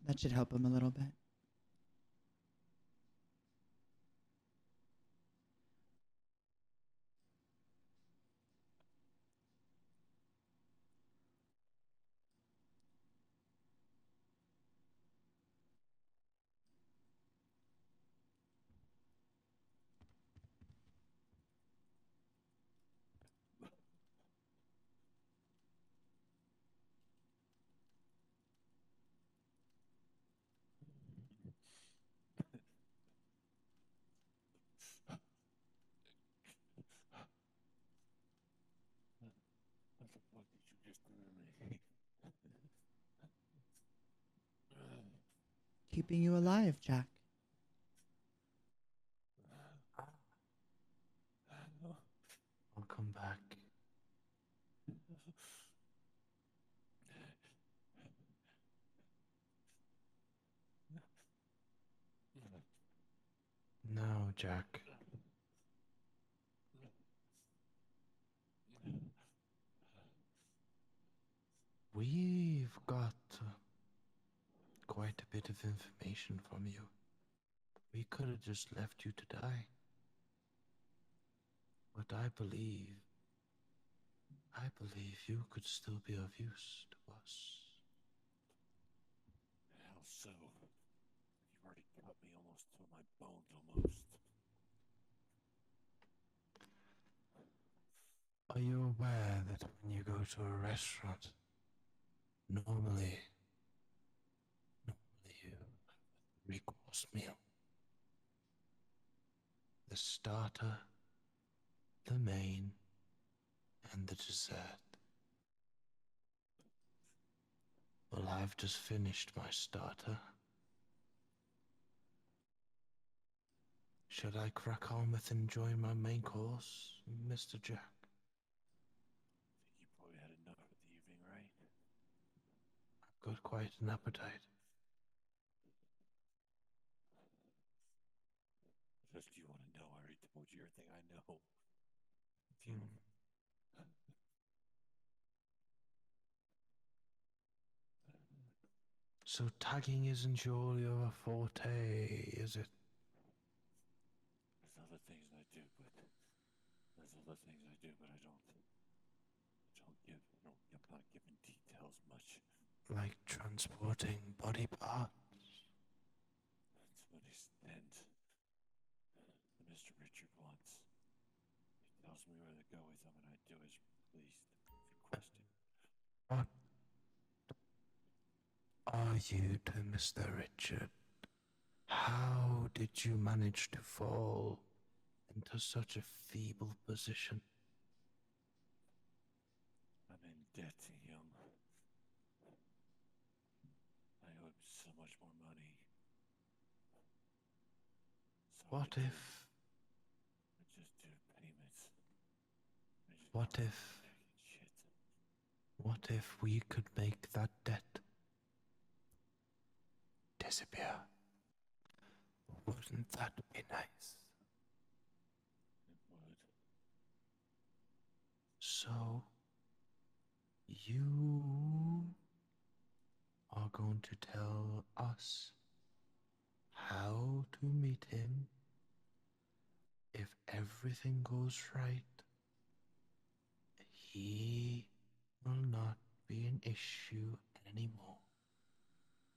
That should help him a little bit. What the fuck did you just do to me? Keeping you alive, Jack. I'll come back. Now, Jack. We've got quite a bit of information from you. We could have just left you to die. But I believe you could still be of use to us. How so? You've already cut me almost to my bones almost. Are you aware that when you go to a restaurant, normally you have a 3-course meal? The starter, the main, and the dessert. Well, I've just finished my starter. Should I crack on with enjoying my main course, Mr. Jack? I think you probably had enough for the evening, right? I've got quite an appetite. Just you want to know, I already told you everything I know. So tagging isn't your forte, is it? There's other things I do, but I I'm not giving details much. Like transporting body parts? That's what he sends. Mr. Richard wants. He tells me where to go with him, and I do as pleased, requested. What are you to Mr. Richard? How did you manage to fall into such a feeble position? I'm in debt to him. I owe him so much more money. So What if What if, Shit. what if we could make that debt disappear? Wouldn't that be nice? It would. So, you are going to tell us how to meet him. If everything goes right, he will not be an issue anymore.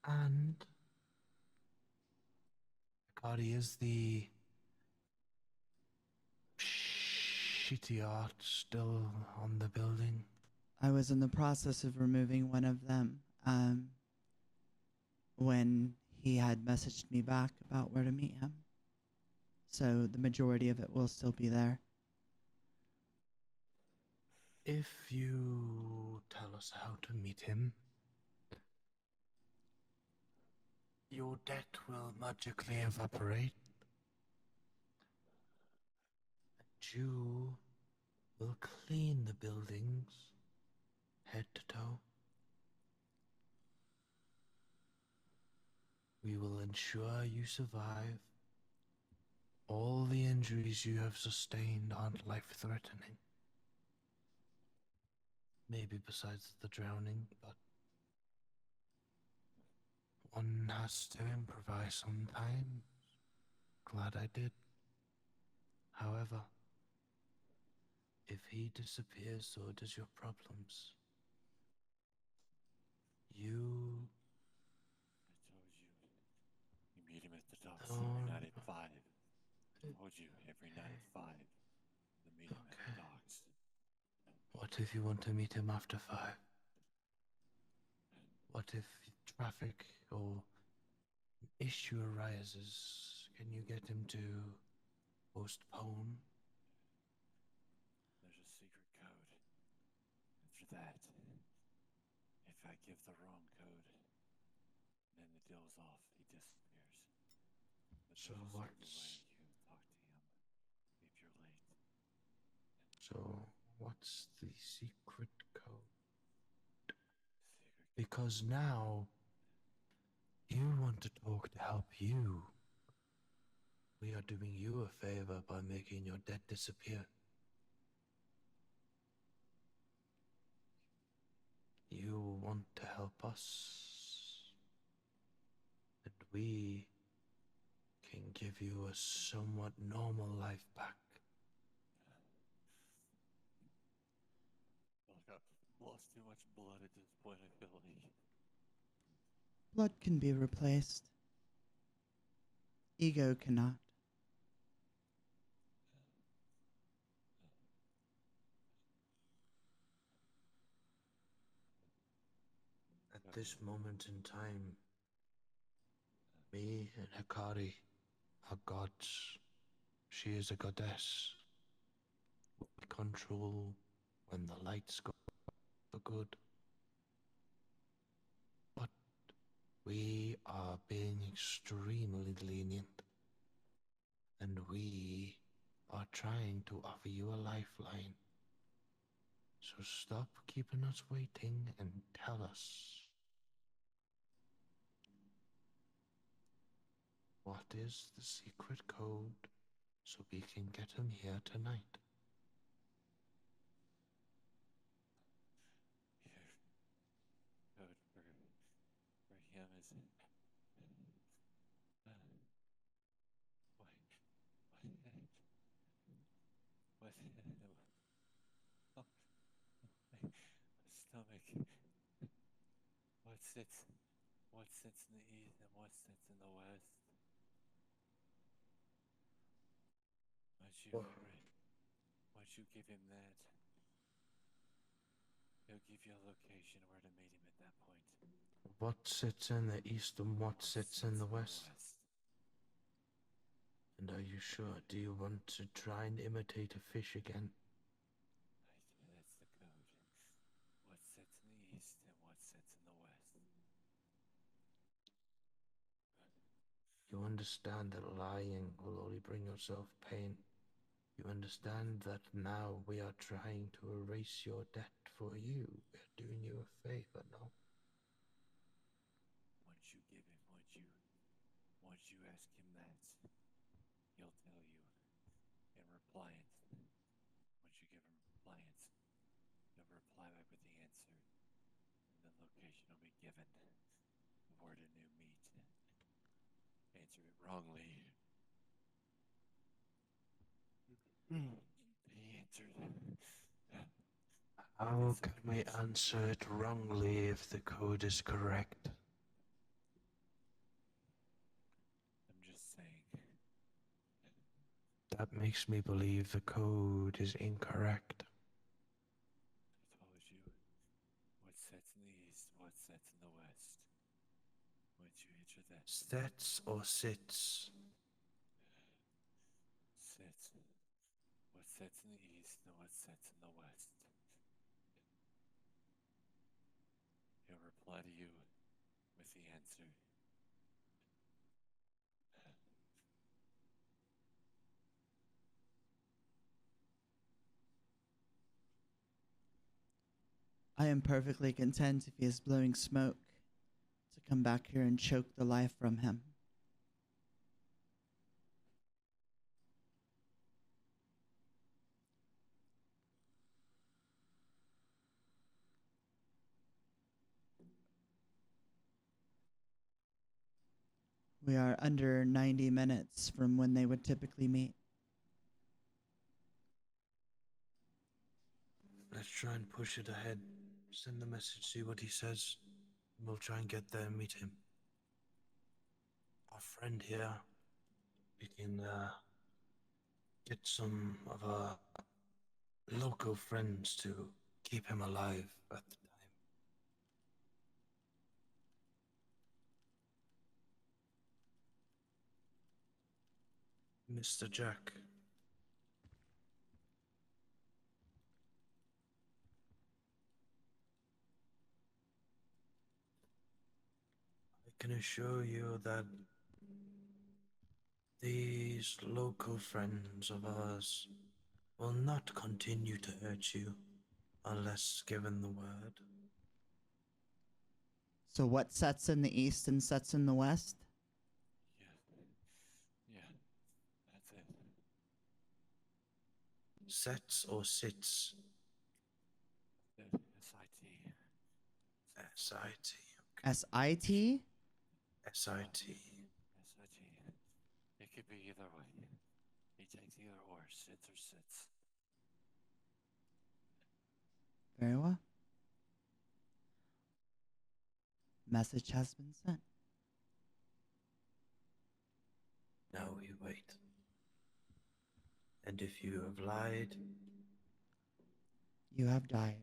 And Hikari, is the shitty art still on the building? I was in the process of removing one of them when he had messaged me back about where to meet him. So the majority of it will still be there. If you tell us how to meet him, your debt will magically evaporate, and you will clean the buildings head to toe. We will ensure you survive. All the injuries you have sustained aren't life-threatening. Maybe besides the drowning, but one has to improvise sometimes. Glad I did. However, if he disappears, so does your problems. You I told you. You meet him at the docks Oh, every night at no. 5. I told you every night at 5. To meet him at the Okay. docks. What if you want to meet him after 5? What if traffic or issue arises? Can you get him to postpone? There's a secret code. After that, if I give the wrong code, then the deal's off. He disappears. But So there's a certain what's way you talk to him if you're late. what's the secret code? Secret Because now you want to talk to help you. We are doing you a favor by making your debt disappear. You want to help us, and we can give you a somewhat normal life back. Look, I've lost too much blood at this point, I feel like. Blood can be replaced. Ego cannot. At this moment in time, me and Hikari are gods. She is a goddess. We control when the lights go for good. But we are being extremely lenient. And we are trying to offer you a lifeline. So stop keeping us waiting and tell us, what is the secret code so we can get him here tonight? Here, code for him is. What? Oh, my stomach. What sits? What sits in the east and what sits in the west? What? Once you give him that, he'll give you a location where to meet him at that point. What sits in the east and what sits in the west? And are you sure? Do you want to try and imitate a fish again? That's the code. What sits in the east and what sits in the west. You understand that lying will only bring yourself pain. You understand that now we are trying to erase your debt for you. We're doing you a favor, no? Once you give him once you ask him that, he'll tell you in repliance. Once you give him repliance, he'll reply back with the answer, and the location will be given of where to new meet. Answer it wrongly. He answered. How can we answer it wrongly if the code is correct? I'm just saying. That makes me believe the code is incorrect. I told you what sets in the east, what sets in the west. Once you answer that, Sets or sits? sets. What sets in the east and what sets in the west. He'll reply to you with the answer. I am perfectly content if he is blowing smoke to come back here and choke the life from him. We are under 90 minutes from when they would typically meet. Let's try and push it ahead. Send the message, see what he says. We'll try and get there and meet him. Our friend here, we can get some of our local friends to keep him alive at the time. Mr. Jack. I can assure you that these local friends of ours will not continue to hurt you unless given the word. So what sets in the east and sets in the west? Yeah, that's it. Sets or sits? S-I-T. S-I-T. S-I-T? S-I-T. S-I-T. It could be either way. He takes either or, sits or sits. Very well. Message has been sent. Now we wait. And if you have lied, You have died.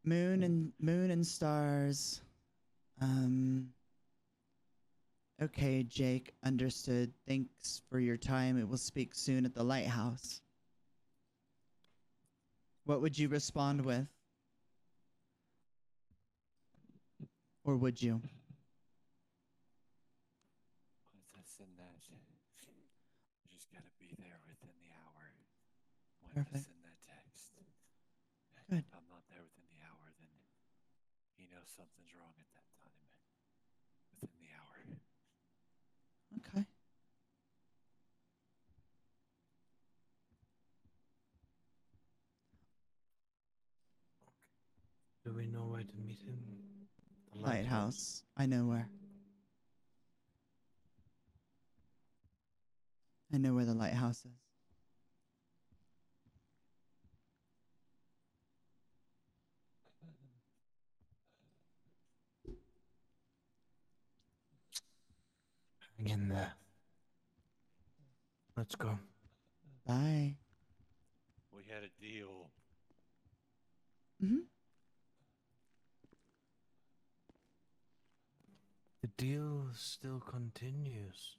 Moon and stars. Okay, Jake, understood. Thanks for your time. It will speak soon at the lighthouse. What would you respond with? Or would you? Once I send that, you just gotta be there within the hour. When I Perfect. send that text. Good. If I'm not there within the hour, then he knows something's wrong at that time. Within the hour. Okay. Do we know where to meet him? The Lighthouse. I know where. I know where the lighthouse is. Hang in there. Let's go. Bye. We had a deal. Mm-hmm. The deal still continues.